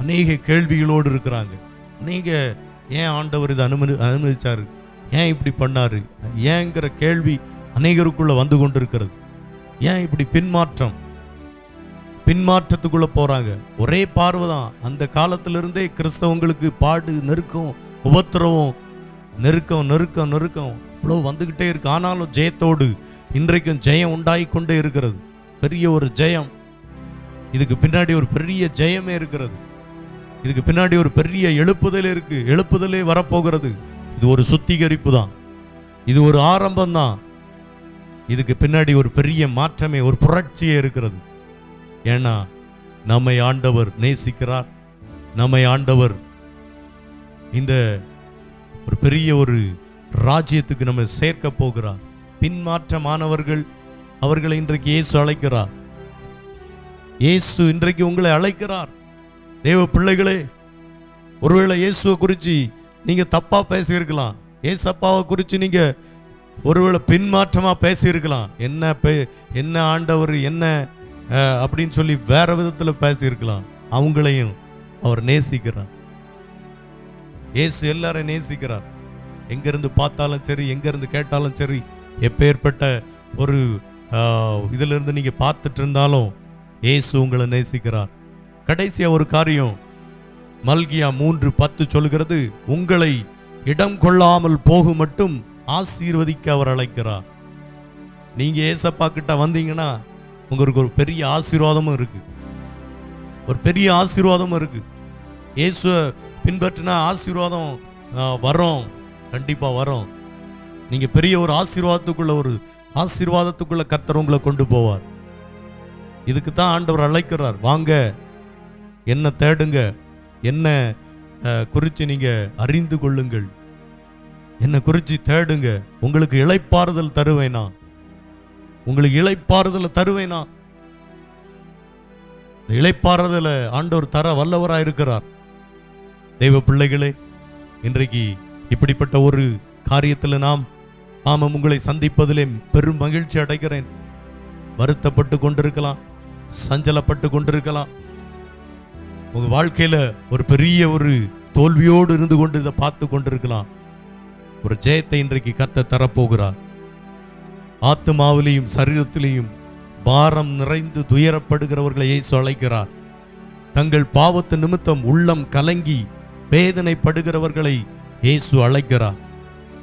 அநேக கேள்விகளோடு இருக்கிறாங்க. அநேக ஏன் ஆண்டவர் இதை அனுமதிச்சாரு, ஏன் இப்படி பண்ணாரு, ஏங்கிற கேள்வி அநேகருக்குள்ள வந்து கொண்டிருக்கிறது. ஏன் இப்படி பின்மாற்றத்துக்குள்ள போறாங்க. ஒரே பார்வைதான். அந்த காலத்திலிருந்தே கிறிஸ்தவங்களுக்கு பாடு, நெருக்கம், உபத்திரவம், நெருக்கம் இவ்வளவு வந்துகிட்டே இருக்கு. ஆனாலும் ஜெயத்தோடு இன்றைக்கும் ஜெயம் உண்டாகி கொண்டே இருக்கிறது. பெரிய ஒரு ஜெயம். இதுக்கு பின்னாடி ஒரு பெரிய ஜெயமே இருக்கிறது. இதுக்கு பின்னாடி ஒரு பெரிய எழுப்புதலே இருக்கு. எழுப்புதலே வரப்போகிறது. இது ஒரு சுத்திகரிப்பு தான். இது ஒரு ஆரம்பம் தான். இதுக்கு பின்னாடி ஒரு பெரிய மாற்றமே, ஒரு புரட்சியே இருக்கிறது. ஏன்னா நம்மை ஆண்டவர் நேசிக்கிறார். நம்மை ஆண்டவர் இந்த ஒரு பெரிய ஒரு ராஜ்யத்துக்கு நம்ம சேர்க்க போகிறார். பின்மாற்றமானவர்கள் அவர்களை இன்றைக்கு இயேசு அழைக்கிறார். இயேசு இன்றைக்கு உங்களை அழைக்கிறார். தேவ பிள்ளைகளே, ஒருவேளை இயேசுவை குறித்து நீங்க தப்பா பேசியிருக்கலாம். ஏசப்பாவை குறித்து நீங்க ஒருவேளை பின்மாற்றமா பேசியிருக்கலாம். என்ன ஆண்டவர் என்ன அப்படின்னு சொல்லி வேற விதத்துல பேசியிருக்கலாம். அவங்களையும் அவர் நேசிக்கிறார். இயேசு எல்லாரையும் நேசிக்கிறார். எங்கிருந்து பார்த்தாலும் சரி, எங்கிருந்து கேட்டாலும் சரி, எப்பேற்பட்ட ஒரு இதுல இருந்து நீங்க பார்த்துட்டு இருந்தாலும் இயேசு உங்களை நேசிக்கிறார். கடைசியா ஒரு காரியம் மல்கியா 3:10 சொல்கிறது, உங்களை இடம் கொள்ளாமல் போகும் மட்டும் ஆசீர்வதிக்க அவர் அழைக்கிறார். நீங்க ஏசப்பா கிட்ட வந்தீங்கன்னா உங்களுக்கு ஒரு பெரிய ஆசீர்வாதமும் இருக்கு. ஒரு பெரிய ஆசீர்வாதமும் இருக்கு. இயேசுவை பின்பற்றினா ஆசீர்வாதம் வரும், கண்டிப்பா வரும். நீங்க பெரிய ஒரு ஆசீர்வாதத்துக்குள்ள கர்த்தர் உங்களை கொண்டு போவார். இதுக்கு தான் ஆண்டவர் அழைக்கிறார். வாங்க, என்ன தேடுங்க, என்ன குறித்து நீங்க அறிந்து கொள்ளுங்கள், என்ன குறித்து தேடுங்க. உங்களுக்கு இளைப்பாறுதல் தருவேனா, உங்களுக்கு இளைப்பாறுதல் தருவேனா. இளைப்பாறுதல ஆண்டவர் தர வல்லவராய் இருக்கிறார். தெய்வ பிள்ளைகளே, இன்றைக்கு இப்படிப்பட்ட ஒரு காரியத்தில் நாம் உங்களை சந்திப்பதிலே பெரும் மகிழ்ச்சி அடைகிறேன். வருத்தப்பட்டு கொண்டிருக்கலாம், சஞ்சலப்பட்டு கொண்டிருக்கலாம். உங்க வாழ்க்கையில ஒரு பெரிய ஒரு தோல்வியோடு இருந்து கொண்டு இதை பார்த்து கொண்டிருக்கலாம். ஒரு ஜெயத்தை இன்றைக்கு கர்த்தர் தரப்போகிறார். ஆத்துமாவிலையும் சரீரத்திலையும் பாரம் நிறைந்து துயரப்படுகிறவர்களை இயேசு அழைக்கிறார். தங்கள் பாவத்து நிமித்தம் உள்ளம் கலங்கி வேதனைப்படுகிறவர்களை இயேசு அழைக்கிறார்.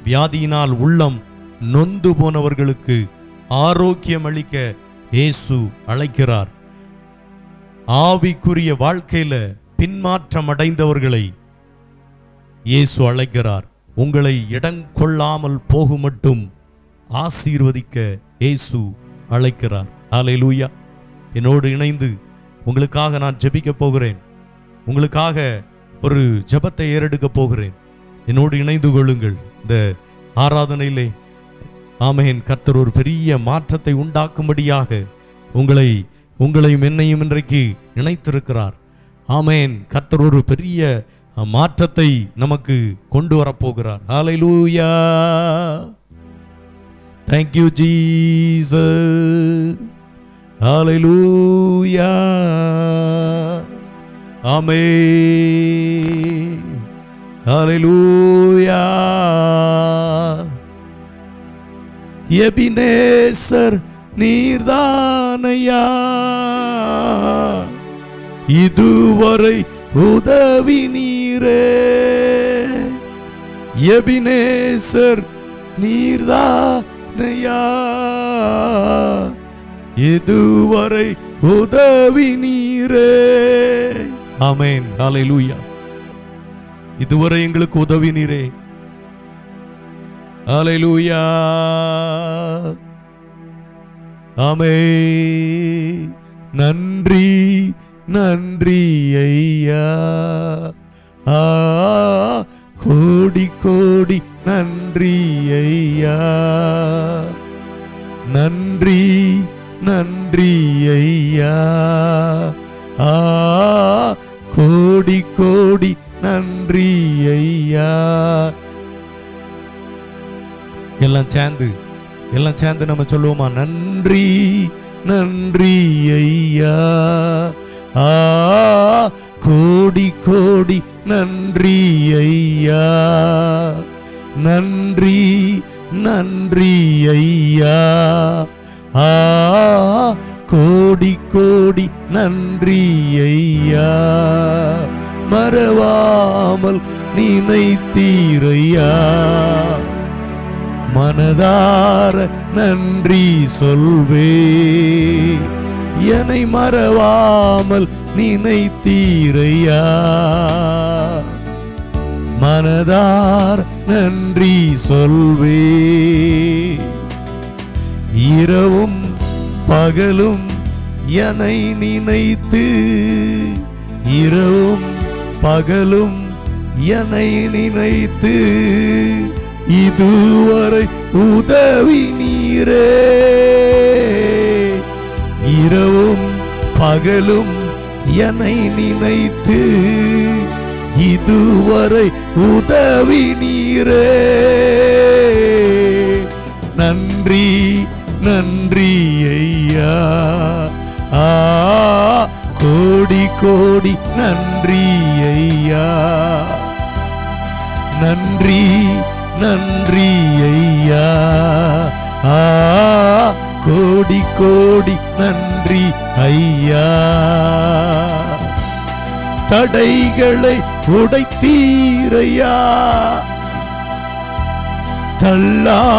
வியாதியினால் உள்ளம் நொந்து போனவர்களுக்கு ஆரோக்கியம் அளிக்க இயேசு அழைக்கிறார். ஆவிக்குரிய வாழ்க்கையில பின்மாற்றம் அடைந்தவர்களை இயேசு அழைக்கிறார். உங்களை இடம் கொள்ளாமல் போகும் மட்டும் ஆசீர்வதிக்க இயேசு அழைக்கிறார். ஹல்லேலூயா. என்னோடு இணைந்து உங்களுக்காக நான் ஜெபிக்க போகிறேன். உங்களுக்காக ஒரு ஜெபத்தை ஏறெடுக்க போகிறேன். என்னோடு இணைந்து கொள்ளுங்கள். இந்த ஆராதனையிலே ஆமென், கர்த்தர் ஒரு பெரிய மாற்றத்தை உண்டாக்கும்படியாக உங்களையும் என்னையும் இன்றைக்கு இணைத்திருக்கிறார். ஆமென். கர்த்தர் ஒரு பெரிய மாற்றத்தை நமக்கு கொண்டு வரப்போகிறார். Hallelujah. Thank you Jesus. Hallelujah. Amen. Hallelujah. Ebenezer நீர்தானையா, இதுவரை உதவி நீரே. எபினேசர் நீர்தானையா, இதுவரை உதவி நீரே. ஆமென். ஹல்லேலூயா. இதுவரை எங்களுக்கு உதவி நீரே. ஹல்லேலூயா. ஆமே. நன்றி நன்றி ஐயா, கோடி கோடி நன்றி ஐயா. நன்றி நன்றி ஐயா, கோடி கோடி நன்றி ஐயா. எல்லாம் சேர்ந்து நம்ம சொல்லுவோமா? நன்றி நன்றி ஐயா, கோடி கோடி நன்றி ஐயா. நன்றி நன்றி ஐயா, கோடி கோடி நன்றி ஐயா. மறவாமல் நினைத்தீரையா, மனதார நன்றி சொல்வே. என்னை மறவாமல் நினைத்தீரையா, மனதார் நன்றி சொல்வே. இரவும் பகலும் என்னை நினைத்து, இரவும் பகலும் என்னை நினைத்து, இதுவரை உதவி நீரே. இரவும் பகலும் என்னை நினைத்து, இதுவரை உதவி நீரே. நன்றி நன்றி ஐயா, கோடி கோடி நன்றி ஐயா. நன்றி நன்றி ஐயா, கோடி கோடி நன்றி ஐயா. தடைகளை உடைத்தீரையா, தள்ளாடவில்லையே.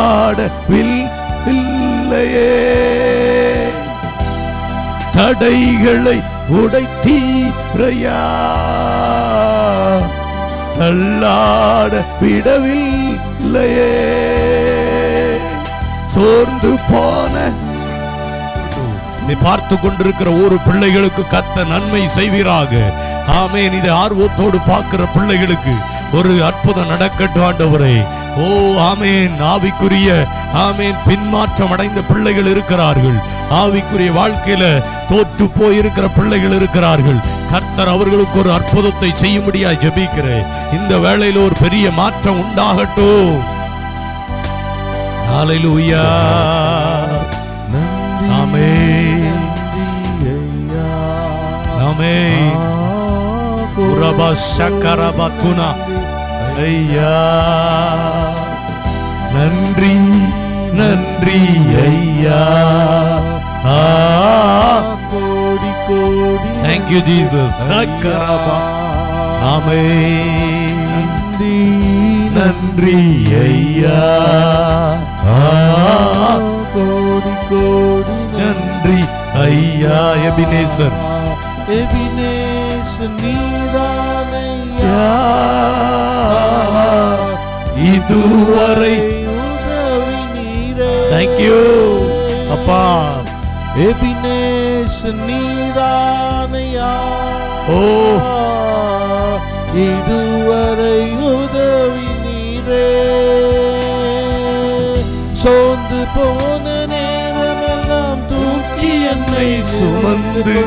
தடைகளை உடைத்தீரையா, தள்ளாட விடவில்லையே. சோர்ந்து போன நீ பார்த்து கொண்டிருக்கிற ஒரு பிள்ளைகளுக்கு கர்த்தர் நன்மை செய்வீராக. ஆமென். இதை ஆர்வத்தோடு பார்க்கிற பிள்ளைகளுக்கு ஒரு அற்புதம் நடக்கட்டும் ஆண்டவரே. ஓ ஆமென். ஆவிக்குரிய ஆமென் பின்மாற்றம் அடைந்த பிள்ளைகள் இருக்கிறார்கள். ஆவிக்குரிய வாழ்க்கையில தோற்று போயிருக்கிற பிள்ளைகள் இருக்கிறார்கள். கர்த்தர் அவர்களுக்கு ஒரு அற்புதத்தை செய்யும்படியாய் ஜெபிக்கிறேன். இந்த வேளையில ஒரு பெரிய மாற்றம் உண்டாகட்டும். ஹல்லேலூயா. ஆமென் ஆமென். உரபா ஷக்கரபத்துனா ஐயா. நன்றி நன்றி ஐயா, கோடி கோடி. Thank you Jesus. சக்கரபா. ஆமென். நன்றி ஐயா, கோடி கோடி நன்றி ஐயா. எபினேசர் நீதானையா, இதுவரை உதவி நீரே. Thank you அப்பா. எபினேசர் நீதானையா, ஓ இதுவரை உதவி நீரே. சோர்ந்து போன நேரமெல்லாம் தூக்கி என்னை சுமந்து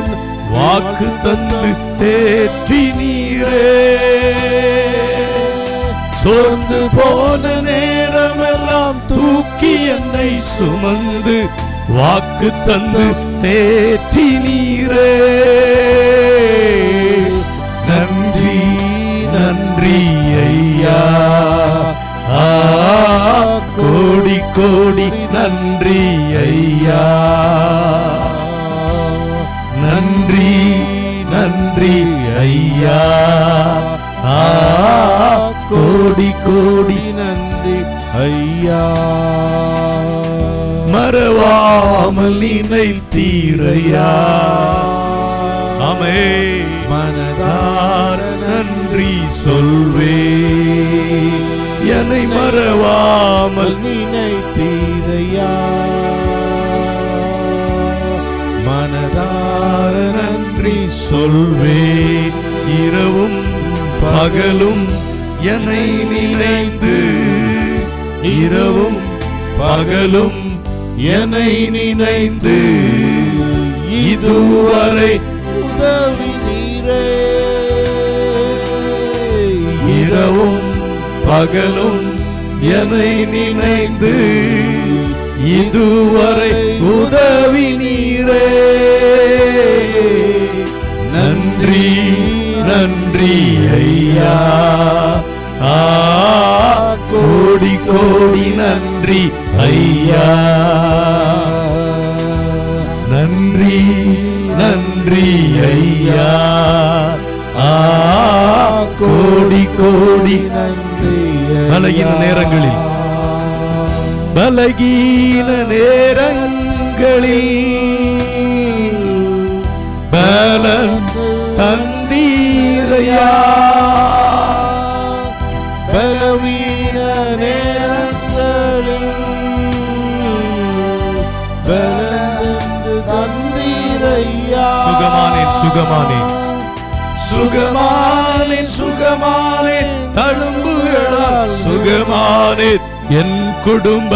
வாக்கு தந்து தேற்றி நீரே. சோர்ந்து போன நேரமெல்லாம் தூக்கி என்னை சுமந்து வாக்கு தந்து தேற்றி நீரே. நன்றி நன்றி ஐயா, கோடி கோடி நன்றி ஐயா. நன்றி நன்றி ஐயா, கோடி கோடி நன்றி ஐயா. மறவாமல் நினைத்தீரையா, ஆமென். மனதார நன்றி சொல்வே. என்னை மறவாமல் நினைத்தீரையா, மனதார நன்றி சொல்வே. இரவும் பகலும் என்னை நினைந்து, இரவும் பகலும் என்னை நினைந்து, இதுவரை உதவி நீரே. இரவும் பகலும் என்னை நினைந்து, இதுவரை உதவி நீரே. நன்றி நன்றி ஐயா, கோடி கோடி நன்றி ஐயா. நன்றி நன்றி ஐயா, கோடி கோடி நன்றி. பலகீன நேரங்களில், பலகீன நேரங்களில் பலன் தந்தீரையா. பலவீன நேரங்களில் பலந்து தந்தீரையா. சுகமானேன் சுகமானேன் சுகமானேன் சுகமானேன், தழும்புகளால் சுகமானேன். என் குடும்ப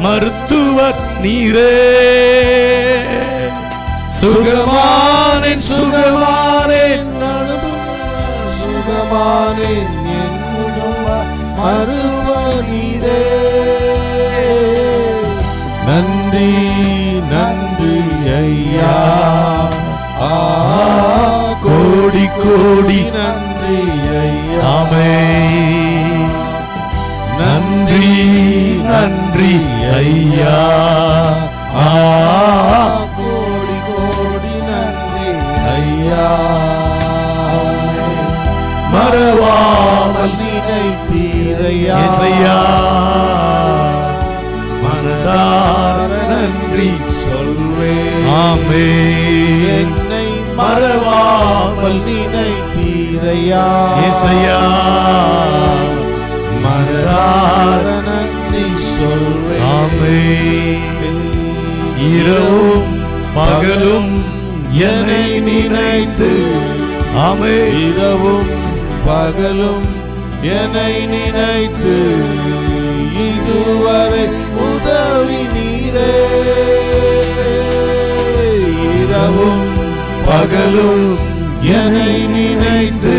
மருத்துவர் நீரே. சுகமானேன் சுகமானேன் சுகமானேன், என் குடும்ப மருத்துவர் நீரே. நன்றி நன்றி ஐயா, கோடி கோடி நன்றி ஐயா. ஆமென். நன்றி நன்றி ஐயா, கோடி கோடி நன்றி ஐயா. மறவாமல் நினைத்தீரையா. இசையா, மனதார நன்றி சொல்வே. ஆமென். என்னை மறவாமல் நினைத்தீரையா. இசையா, மனதார நன்றி சொல்வே. ஆமென். இரவும் பகலும் என்னை நினைத்து, ஆமென். இரவும் பகலும் என்னை நினைத்து, இதுவரை உதவி நீரே. இரவும் பகலும் என்னை நினைத்து,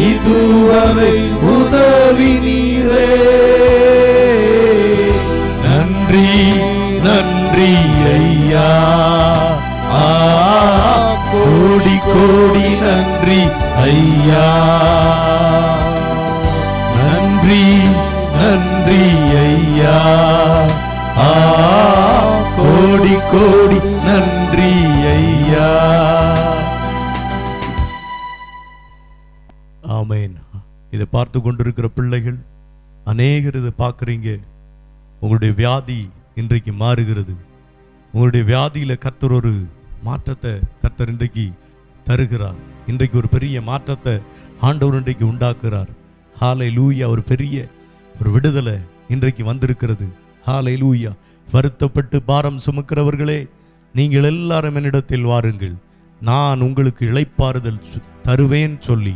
இதுவரை உதவி நீரே. நன்றி நன்றி ஐயா, கோடி கோடி நன்றி ஐயா. நன்றி நன்றி ஐயா, கோடி கோடி நன்றி ஐயா. ஆமென். இதை பார்த்து கொண்டிருக்கிற பிள்ளைகள் அநேகர் இதை பார்க்குறீங்க. உங்களுடைய வியாதி இன்றைக்கு மாறுகிறது. உங்களுடைய வியாதியில கர்த்தர் ஒரு மாற்றத்தை கர்த்தர் இன்றைக்கு தருகிறார். இன்றைக்கு ஒரு பெரிய மாற்றத்தை ஆண்டவர் இன்றைக்கு உண்டாக்குறார். ஹல்லேலூயா. ஒரு பெரிய ஒரு விடுதலை இன்றைக்கு வந்திருக்கிறது. ஹல்லேலூயா. வருத்தப்பட்டு பாரம் சுமக்கிறவர்களே, நீங்கள் எல்லாரும் என்னிடத்தில் வாருங்கள், நான் உங்களுக்கு இளைப்பாறுதல் தருவேன் சொல்லி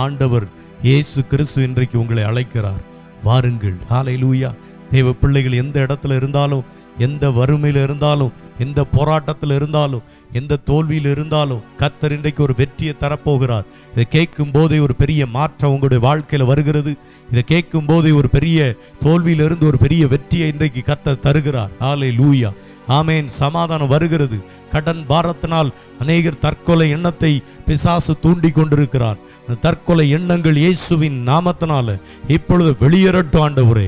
ஆண்டவர் இயேசு கிறிஸ்து இன்றைக்கு உங்களை அழைக்கிறார். வாருங்கள். ஹல்லேலூயா. தேவ பிள்ளைகள் எந்த இடத்துல இருந்தாலும், எந்த வறுமையில் இருந்தாலும், எந்த போராட்டத்தில் இருந்தாலும், எந்த தோல்வியில் இருந்தாலும் கர்த்தர் இன்றைக்கு ஒரு வெற்றியை தரப்போகிறார். இதை கேட்கும் போதே ஒரு பெரிய மாற்றம் உங்களுடைய வாழ்க்கையில் வருகிறது. இதை கேட்கும் போதே ஒரு பெரிய தோல்வியிலிருந்து ஒரு பெரிய வெற்றியை இன்றைக்கு கர்த்தர் தருகிறார். ஹல்லேலூயா. ஆமென். சமாதானம் வருகிறது. கடன் பாரத்தினால் அநேகர் தற்கொலை எண்ணத்தை பிசாசு தூண்டி கொண்டிருக்கிறார். தற்கொலை எண்ணங்கள் இயேசுவின் நாமத்தினால இப்பொழுது வெளியேறட்டும் ஆண்டவரே.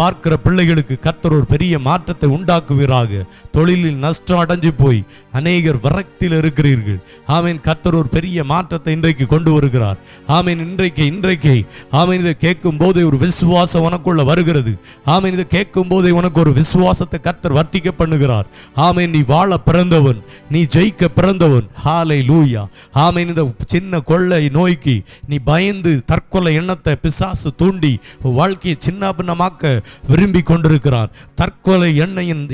பார்க்கிற பிள்ளைகளுக்கு கர்த்தர் ஒரு பெரிய மாற்றத்தை உண்டாக்குவீராக. தொழிலில் நஷ்டம் அடைஞ்சு போய் அநேகர் விரக்தியில் இருக்கிறீர்கள். ஆமென். கர்த்தர் ஒரு பெரிய மாற்றத்தை இன்றைக்கு கொண்டு வருகிறார். ஆமென். இன்றைக்கு ஆமென். இதை கேட்கும் போதே ஒரு விசுவாசம் உனக்குள்ள வருகிறது. ஆமென். இதை கேட்கும் போதே உனக்கு ஒரு விசுவாசத்தை கர்த்தர் வர்த்திக்க பண்ணுகிறார். ஆமென். நீ வாழ பிறந்தவன், நீ ஜெயிக்க பிறந்தவன். ஹல்லேலூயா. ஆமென். இந்த சின்ன கொள்ளை நோய்க்கு நீ பயந்து தற்கொலை எண்ணத்தை பிசாசு தூண்டி வாழ்க்கையை சின்ன பின்னமாக்க விரும்பி கொண்டிருக்கிறான். தற்கொலை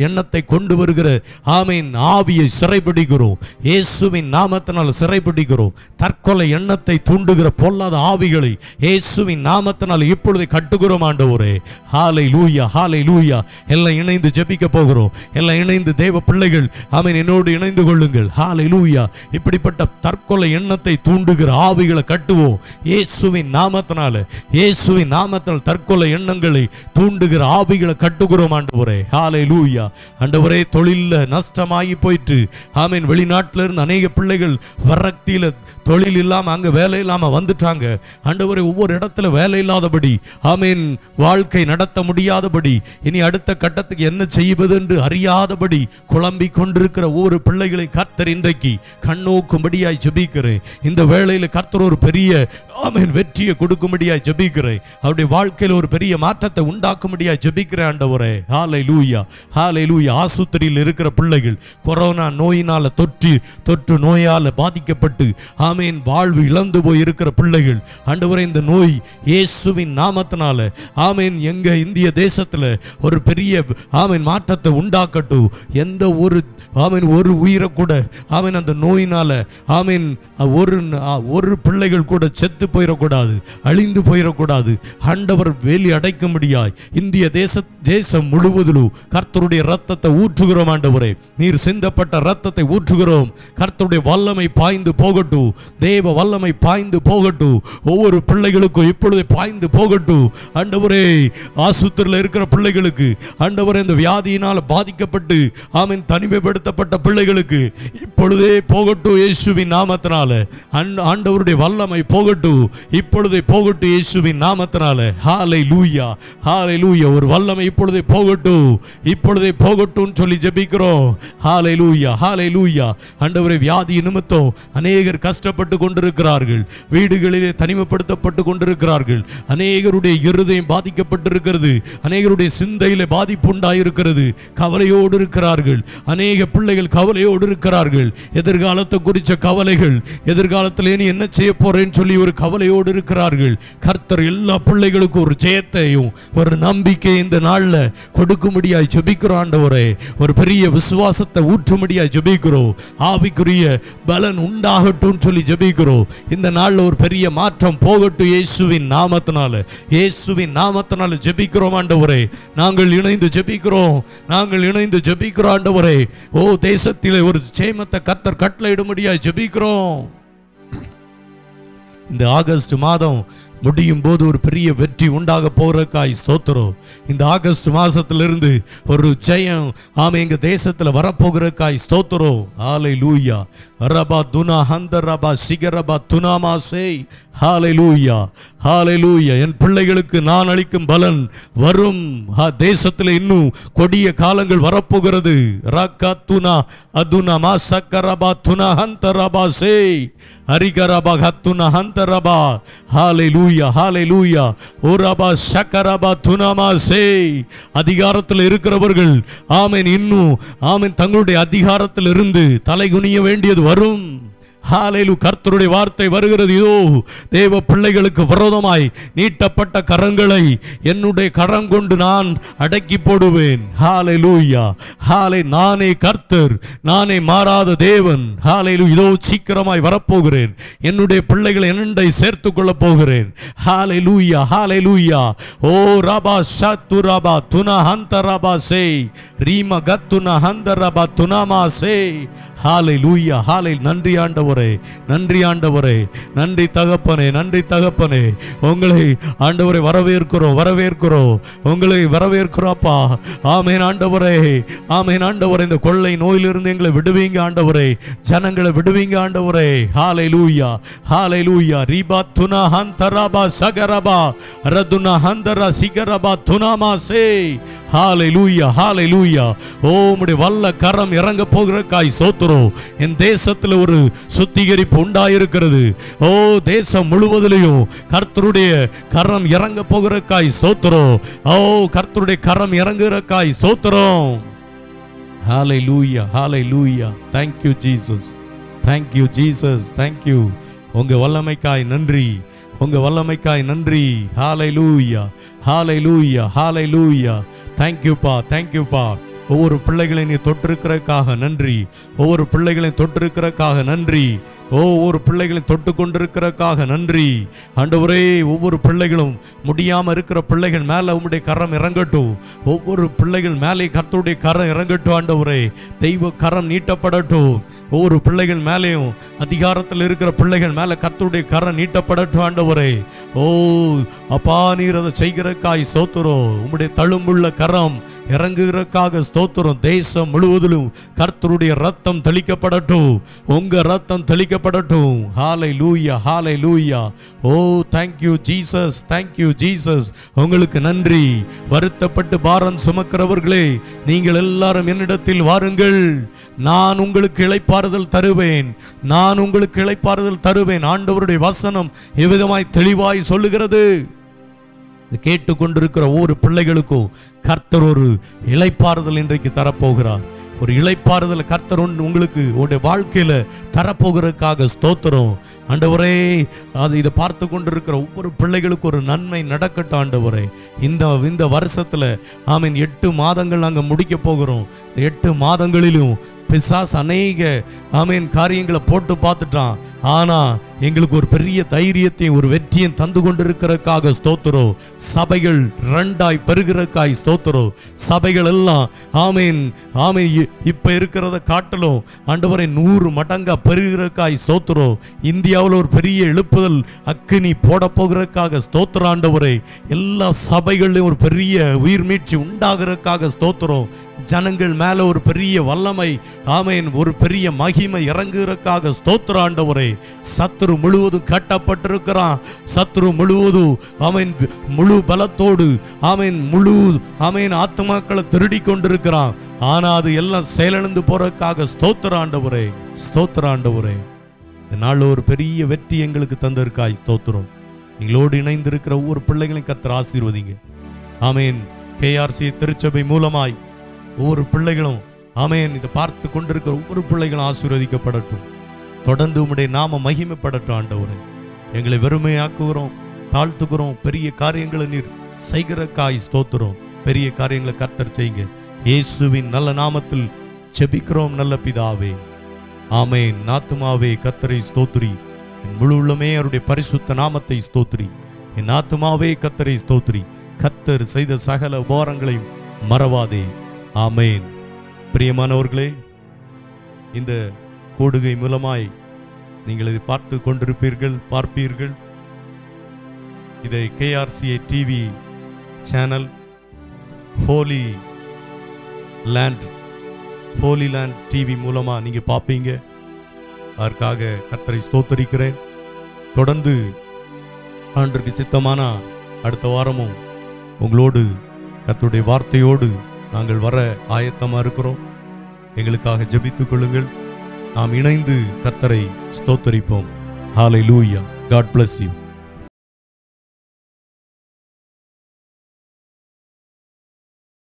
எண்ணத்தை கொண்டு வருகிற ஆமீன் ஆவியை சிறைபிடிக்கிறோம். இயேசுவின் நாமத்தினால் சிறைபிடிக்கிறோம். தற்கொலை எண்ணத்தை தூண்டுகிற பொல்லாத ஆவிகளை இயேசுவின் நாமத்தினால் இப்பொழுது கட்டுகிறோம் ஆண்டவரே. ஹல்லேலூயா, ஹல்லேலூயா. எல்லாம் இணைந்து ஜெபிக்க போகிறோம். எல்லாம் இணைந்து தேவ பிள்ளைகள் ஆமீன் என்னோடு இணைந்து கொள்ளுங்கள். ஹல்லேலூயா. இப்படிப்பட்ட தற்கொலை எண்ணத்தை தூண்டுகிற ஆவிகளை கட்டுவோம் இயேசுவின் நாமத்தினால. இயேசுவின் நாமத்தால் தற்கொலை எண்ணங்களை தூண்டுகிற ஆவிகளை கட்டுகிறோம் ஆண்டவரே. ஹல்லேலூயா. ஆண்டவரே, தொழில்ல நஷ்டமாகி போயிட்டு ஆமீன் வெளிநாட்டில இருந்து அநேக பிள்ளைகள் வரக்தியில தொழில் இல்லாம அங்க வேலை இல்லாம வந்துட்டாங்க ஆண்டவரே. ஒவ்வொரு இடத்துல வேலை இல்லாதபடி ஆமீன் வாழ்க்கை நடத்த முடியாதபடி இனி அடுத்த கட்டத்துக்கு என்ன செய்வது என்று அறியாதபடி குழம்பி கொண்டிருக்கிற ஒவ்வொரு பிள்ளைகளை கர்த்தர் இன்றைக்கு கண்ணோக்கும்படியாய் ஜெபிக்கிறேன். இந்த வேளையில கர்த்தர் ஒரு பெரிய ஆமீன் வெற்றியை கொடுக்கும்படியாய் ஜெபிக்கிறேன். அவருடைய வாழ்க்கையில் ஒரு பெரிய மாற்றத்தை உண்டாக்கும்படியாய் ஜெபிக்கிறேன் ஆண்டவரே. ஹல்லேலூயா, ஹல்லேலூயா. ஆஸ்பத்திரியில் இருக்கிற பிள்ளைகள் கொரோனா நோயினால தொற்று நோயால பாதிக்கப்பட்டு ஆமீன் வாழ்வு இழந்து போய் இருக்கிற பிள்ளைகள் ஆண்டவரே, இந்த நோய் இயேசுவின் நாமத்தினால ஆமீன் எங்க இந்திய தேசத்துல ஒரு பெரிய ஆமீன் மாற்றத்தை உண்டாக்கட்டும். எந்த ஒரு உயிரை கூட ஆமீன் அந்த நோயினால ஆமீன் ஒரு பிள்ளைகள் கூட செத்து போயிடக்கூடாது, அழிந்து போயிடக்கூடாது. ஆண்டவர் வேலி அடைக்கும்படியாய் இந்திய தேசம் முழுவதிலும் கர்த்தருடைய ரத்தத்தை ஊற்றுகிறோம் ஆண்டவரே. நீர் சிந்தப்பட்ட ரத்தத்தை ஊற்றுகிறோம். கர்த்தருடைய வல்லமை பாய்ந்து போகட்டும். தேவ வல்லமை பாய்ந்து போகட்டும். ஒவ்வொரு பிள்ளைகளுக்கும் இப்பொழுதே பாய்ந்து போகட்டும் ஆண்டவரே. ஆஸ்பத்திரியில் இருக்கிற பிள்ளைகளுக்கு ஆண்டவரே, இந்த வியாதியினால் பாதிக்கப்பட்டு ஆமீன் தனிமைப்படுத்தப்பட்ட பிள்ளைகளுக்கு இப்பொழுதே போகட்டும் இயேசுவின் நாமத்தினால. ஆண்டவருடைய வல்லமை போகட்டும், இப்பொழுதே போகட்டும் இயேசுவின் நாமத்தினால. ஹல்லேலூயா, ஹல்லேலூயா. ஒரு வல்லமை இப்பொழுதே போகட்டும், இப்பொழுதே போகட்டும் சொல்லி ஜெபிக்கிறோம். ஹல்லேலூயா, ஹல்லேலூயா. ஆண்டவரே, வியாதி நிமித்தம் அநேகர் கஷ்டப்பட்டு கொண்டிருக்கிறார்கள். வீடுகளிலே தனிமைப்படுத்தப்பட்டு கொண்டிருக்கிறார்கள். அநேகருடைய இருதயம் பாதிக்கப்பட்டிருக்கிறது. அநேகருடைய சிந்தையிலே பாதிப்பு உண்டாயிருக்கிறது. கவலையோடு இருக்கிறார்கள். அநேக பிள்ளைகள் கவலையோடு இருக்கிறார்கள். எதிர்காலத்தை குறித்த கவலைகள், எதிர்காலத்தில் நீ என்ன செய்ய போறேன்னு சொல்லி ஒரு கவலையோடு இருக்கிறார்கள். கர்த்தர் எல்லா பிள்ளைகளுக்கும் ஒரு ஜெயத்தையும் ஒரு நம்பிக்கை இந்த நாள்ல கொடுக்கும்படியாய் ஜெபிக்கிறோம் ஆண்டவரே. ஒரு பெரிய விசுவாசத்தை ஊற்றும்படியாய் ஜெபிக்கிறோம். ஆவிக்குரிய பலன் உண்டாகட்டும் சொல்லி ஜெபிக்கிறோம். இந்த நாள்ல ஒரு பெரிய மாற்றம் போகட்டும் இயேசுவின் நாமத்தினால. இயேசுவின் நாமத்தினால ஜெபிக்கிறோம் ஆண்டவரே. நாங்கள் இணைந்து ஜெபிக்கிறோம், நாங்கள் இணைந்து ஜெபிக்கிறோம் ஆண்டவரே. ஓ, தேசத்திலே ஒரு சேமத்தை கர்த்தர் கட்டளையிடும்படியாய் ஜெபிக்கிறோம். இந்த ஆகஸ்ட் மாதம் முடியும் போது ஒரு பெரிய வெற்றி உண்டாக போறக்காய் ஸ்தோத்திரம். இந்த ஆகஸ்ட் மாசத்திலிருந்து ஒரு ஜெயம் ஆமே எங்க தேசத்துல வரப்போகிறக்காய் ஸ்தோத்திரம். ஹல்லேலூயா. ரபா துனா ஹந்த ரபா சிகரபா துனாமாசே. ஹல்லேலூயா, ஹல்லேலூயா. என் பிள்ளைகளுக்கு நான் அளிக்கும் பலன் வரும். தேசத்துல இன்னும் கொடிய காலங்கள் வரப்போகிறது. ரக்கா துனா அதுனா மாசக்கரபா துனா ஹந்த ரபா சே ஹரிகரபா ஹத்துனா ஹந்த ரபா. ஹல்லேலூயா, ஹல்லேலூயா. ஓரபா ஷக்கரபா துனாமாசே. அதிகாரத்தில் இருக்கிறவர்கள் ஆமென் இன்னும் ஆமென் தங்களுடைய அதிகாரத்தில் இருந்து தலைகுனிய வேண்டியது வரும். ஹல்லேலூயா. கர்த்தருடைய வார்த்தை வருகிறது. இதோ தேவ பிள்ளைகளுக்கு விரோதமாய் நீட்டப்பட்ட கரங்களை என்னுடைய கரம் கொண்டு நான் அடக்கி போடுவேன். ஹல்லேலூயா, ஹல்லேலூயா. நானே கர்த்தர், நானே மாறாத தேவன். ஹல்லேலூயா. இதோ சீக்கிரமாய் வரப்போகிறேன். என்னுடைய பிள்ளைகளை என்னை சேர்த்துக் கொள்ள போகிறேன். ஹல்லேலூயா, ஹல்லேலூயா. ஓ ரபா ஷத்து ரபா துனா ஹந்த ரபா சே ரீமா கத்துனா ஹந்த ரபா துனாமா சே. ஹல்லேலூயா, ஹல்லேலூயா. நன்றி ஆண்டவரே, நன்றி ஆண்டவரே, நன்றி தகப்பனே, நன்றி தகப்பனே. உங்களை ஆண்டவரை வரவேற்கிறோம், வரவேற்கிறோம், உங்களை வரவேற்கிறோம்ப்பா. ஆமென் ஆண்டவரே, ஆமென் ஆண்டவரே. இந்த கொள்ளை நோயிலிருந்து எங்களை விடுவீங்க ஆண்டவரே, ஜனங்களை விடுவீங்க ஆண்டவரே. ஹல்லேலூயா, ஹல்லேலூயா. ரிபா துனா ஹந்தரபா சகரபா ரதுனா ஹந்தரா சிகரபா துனாமாசே. ஹல்லேலூயா, ஹல்லேலூயா. ஓ, உம்முடைய வல்ல கரம் இறங்க போகிறக்காய் ஸ்தோத்திரம். என் தேசத்தில் ஒரு சுத்திகரிப்பு உண்டாயிருக்கிறது. ஓ, தேசம் முழுவதிலும் கர்த்தருடைய கரம் இறங்க போகிறக்காய் ஸ்தோத்திரம். ஓ, கர்த்தருடைய கரம் இறங்குகிறக்காய் ஸ்தோத்திரம். ஹல்லேலூயா, ஹல்லேலூயா. Thank you Jesus, thank you Jesus, thank you. உங்க வல்லமைக்காய் நன்றி, உங்க வல்லமைக்காய் நன்றி. ஹல்லேலூயா, ஹல்லேலூயா, ஹல்லேலூயா. Thank you பா, thank you பா. ஒவ்வொரு பிள்ளைகளை நீ தொட்டிருக்கிறதுக்காக நன்றி. ஒவ்வொரு பிள்ளைகளையும் தொட்டிருக்கிறதுக்காக நன்றி. ஒவ்வொரு பிள்ளைகளையும் தொட்டு கொண்டிருக்கிறதுக்காக நன்றி. ஆண்டவரே, ஒவ்வொரு பிள்ளைகளும் முடியாம இருக்கிற பிள்ளைகள் மேல உம்முடைய கரம் இறங்கட்டும். ஒவ்வொரு பிள்ளைகள் மேலே கர்த்தருடைய கரம் இறங்கட்டும். ஆண்டவரே, தெய்வ கரம் நீட்டப்படட்டும். ஒவ்வொரு பிள்ளைகள் மேலேயும் அதிகாரத்தில் இருக்கிற பிள்ளைகள் மேல கர்த்தருடைய கரம் நீட்டப்படட்டும். ஆண்டவரே, ஓ அப்பா, நீர் அதை செய்கிறக்காய் ஸ்தோத்திரம். உம்முடைய தழும்புள்ள கரம் இறங்குகிறக்காக ஸ்தோத்திரம். தேசம் முழுவதிலும் கர்த்தருடைய ரத்தம் தெளிக்கப்படட்டும். உங்க ரத்தம் தெளிக்கப்படட்டும். ஹalleluya, ஹalleluya. ஓ thank you Jesus, thank you Jesus. உங்களுக்கு நன்றி. வருத்தப்பட்டு பாரம் சுமக்கிறவர்களே, நீங்கள் எல்லாரும் என்னிடத்தில் வாருங்கள், நான் உங்களுக்கு இளைப்பாறுதல் தருவேன், நான் உங்களுக்கு இளைப்பாறுதல் தருவேன். ஆண்டவருடைய வசனம் எவ்விதமாய் தெளிவாய் சொல்லுகிறது. கேட்டுக்கொண்டிருக்கிற ஒவ்வொரு பிள்ளைகளுக்கும் கர்த்தர் ஒரு இளைப்பாறுதல் இன்றைக்கு தரப்போகிறார். ஒரு இளைப்பாறுதல் கர்த்தர் உங்களுக்கு உங்களுடைய வாழ்க்கையில தரப்போகிறதுக்காக ஸ்தோத்திரம். ஆண்டவரே, இதை பார்த்து கொண்டிருக்கிற ஒவ்வொரு பிள்ளைகளுக்கும் ஒரு நன்மை நடக்கட்டும். ஆண்டவரே, இந்த வருஷத்துல ஆமீன் 8 மாதங்கள் நாங்கள் முடிக்க போகிறோம். இந்த 8 மாதங்களிலும் பிசாசு அநேக ஆமீன் காரியங்களை போட்டு பார்த்துட்டான். ஆனா எங்களுக்கு ஒரு பெரிய தைரியத்தையும் ஒரு வெற்றியும் தந்து கொண்டிருக்கிறதுக்காக ஸ்தோத்திரம். சபைகள் 2ஆய் பெருகிறதுக்காய் ஸ்தோத்திரம். சபைகள் எல்லாம் ஆமீன் ஆமீன் இப்ப இருக்கிறத காட்டிலும் ஆண்டவரை 100 மடங்கா பெருகிறதுக்காய் ஸ்தோத்திரம். இந்தியாவில் ஒரு பெரிய எழுப்புதல் அக்கினி போட போகிறதுக்காக ஸ்தோத்திரம். ஆண்டவரே, எல்லா சபைகளிலும் ஒரு பெரிய உயிர் மீட்சி உண்டாகிறதுக்காக ஸ்தோத்திரம். ஜனங்கள் மேல ஒரு பெரிய வல்லமை ஆமேன் ஒரு பெரிய மகிமை இறங்குகிறதுக்காக ஸ்தோத்திரம். ஆண்டவரே, சத்துரு முழுவதும் கட்டப்பட்டிருக்கிறான். சத்துரு முழுவதும் ஆமேன் முழு பலத்தோடு ஆமேன் முழு ஆமேன் ஆத்மாக்களை திருடி கொண்டிருக்கிறான். ஆனா அது எல்லாம் செயலிழந்து போறதுக்காக ஸ்தோத்திரம். ஆண்டவரே, ஸ்தோத்திரம். ஆண்டவரே, இந்த நாள் ஒரு பெரிய வெற்றி எங்களுக்கு தந்திருக்காய் ஸ்தோத்திரம். எங்களோடு இணைந்திருக்கிற ஒவ்வொரு பிள்ளைகளையும் கர்த்தர் ஆசீர்வதிங்க. ஆமேன். KRC திருச்சபை மூலமாய் ஒவ்வொரு பிள்ளைகளும் ஆமேன் இதை பார்த்து கொண்டிருக்கிற ஒவ்வொரு பிள்ளைகளும் ஆசீர்வதிக்கப்படட்டும். தொடர்ந்து உம்முடைய நாம மகிமைப்படட்டும். ஆண்டவரே, எங்களை வெறுமையாக்குகிறோம், தாழ்த்துக்கிறோம். பெரிய காரியங்களை நீர் செய்கிறக்காய் ஸ்தோத்திரம். பெரிய காரியங்களை கர்த்தர் செய்யுங்க. இயேசுவின் நல்ல நாமத்தில் ஜெபிக்கிறோம் நல்ல பிதாவே, ஆமேன். ஆத்துமாவே கர்த்தரை ஸ்தோத்திரி, என் முழு உள்ளமே அவருடைய பரிசுத்த நாமத்தை ஸ்தோத்திரி. என் ஆத்துமாவே கர்த்தரை ஸ்தோத்திரி, கர்த்தர் செய்த சகல உபகாரங்களையும் மறவாதே. ஆமேன். பிரியமானவர்களே, இந்த கூடுகை மூலமாய் நீங்கள் இதை பார்த்து கொண்டிருப்பீர்கள், பார்ப்பீர்கள். இதை KRCA TV channel holy land TV மூலமா நீங்க பார்ப்பீங்க. அதற்காக கர்த்தரை ஸ்தோத்தரிக்கிறேன். தொடர்ந்து ஆண்டவருக்கு சித்தமான அடுத்த வாரமும் உங்களோடு கர்த்தருடைய வார்த்தையோடு நாங்கள் வர ஆயத்தமாக இருக்கிறோம். எங்களுக்காக ஜெபித்துக் கொள்ளுங்கள். நாம் இணைந்து கர்த்தரை ஸ்தோத்தரிப்போம். ஹalleluya. God bless you.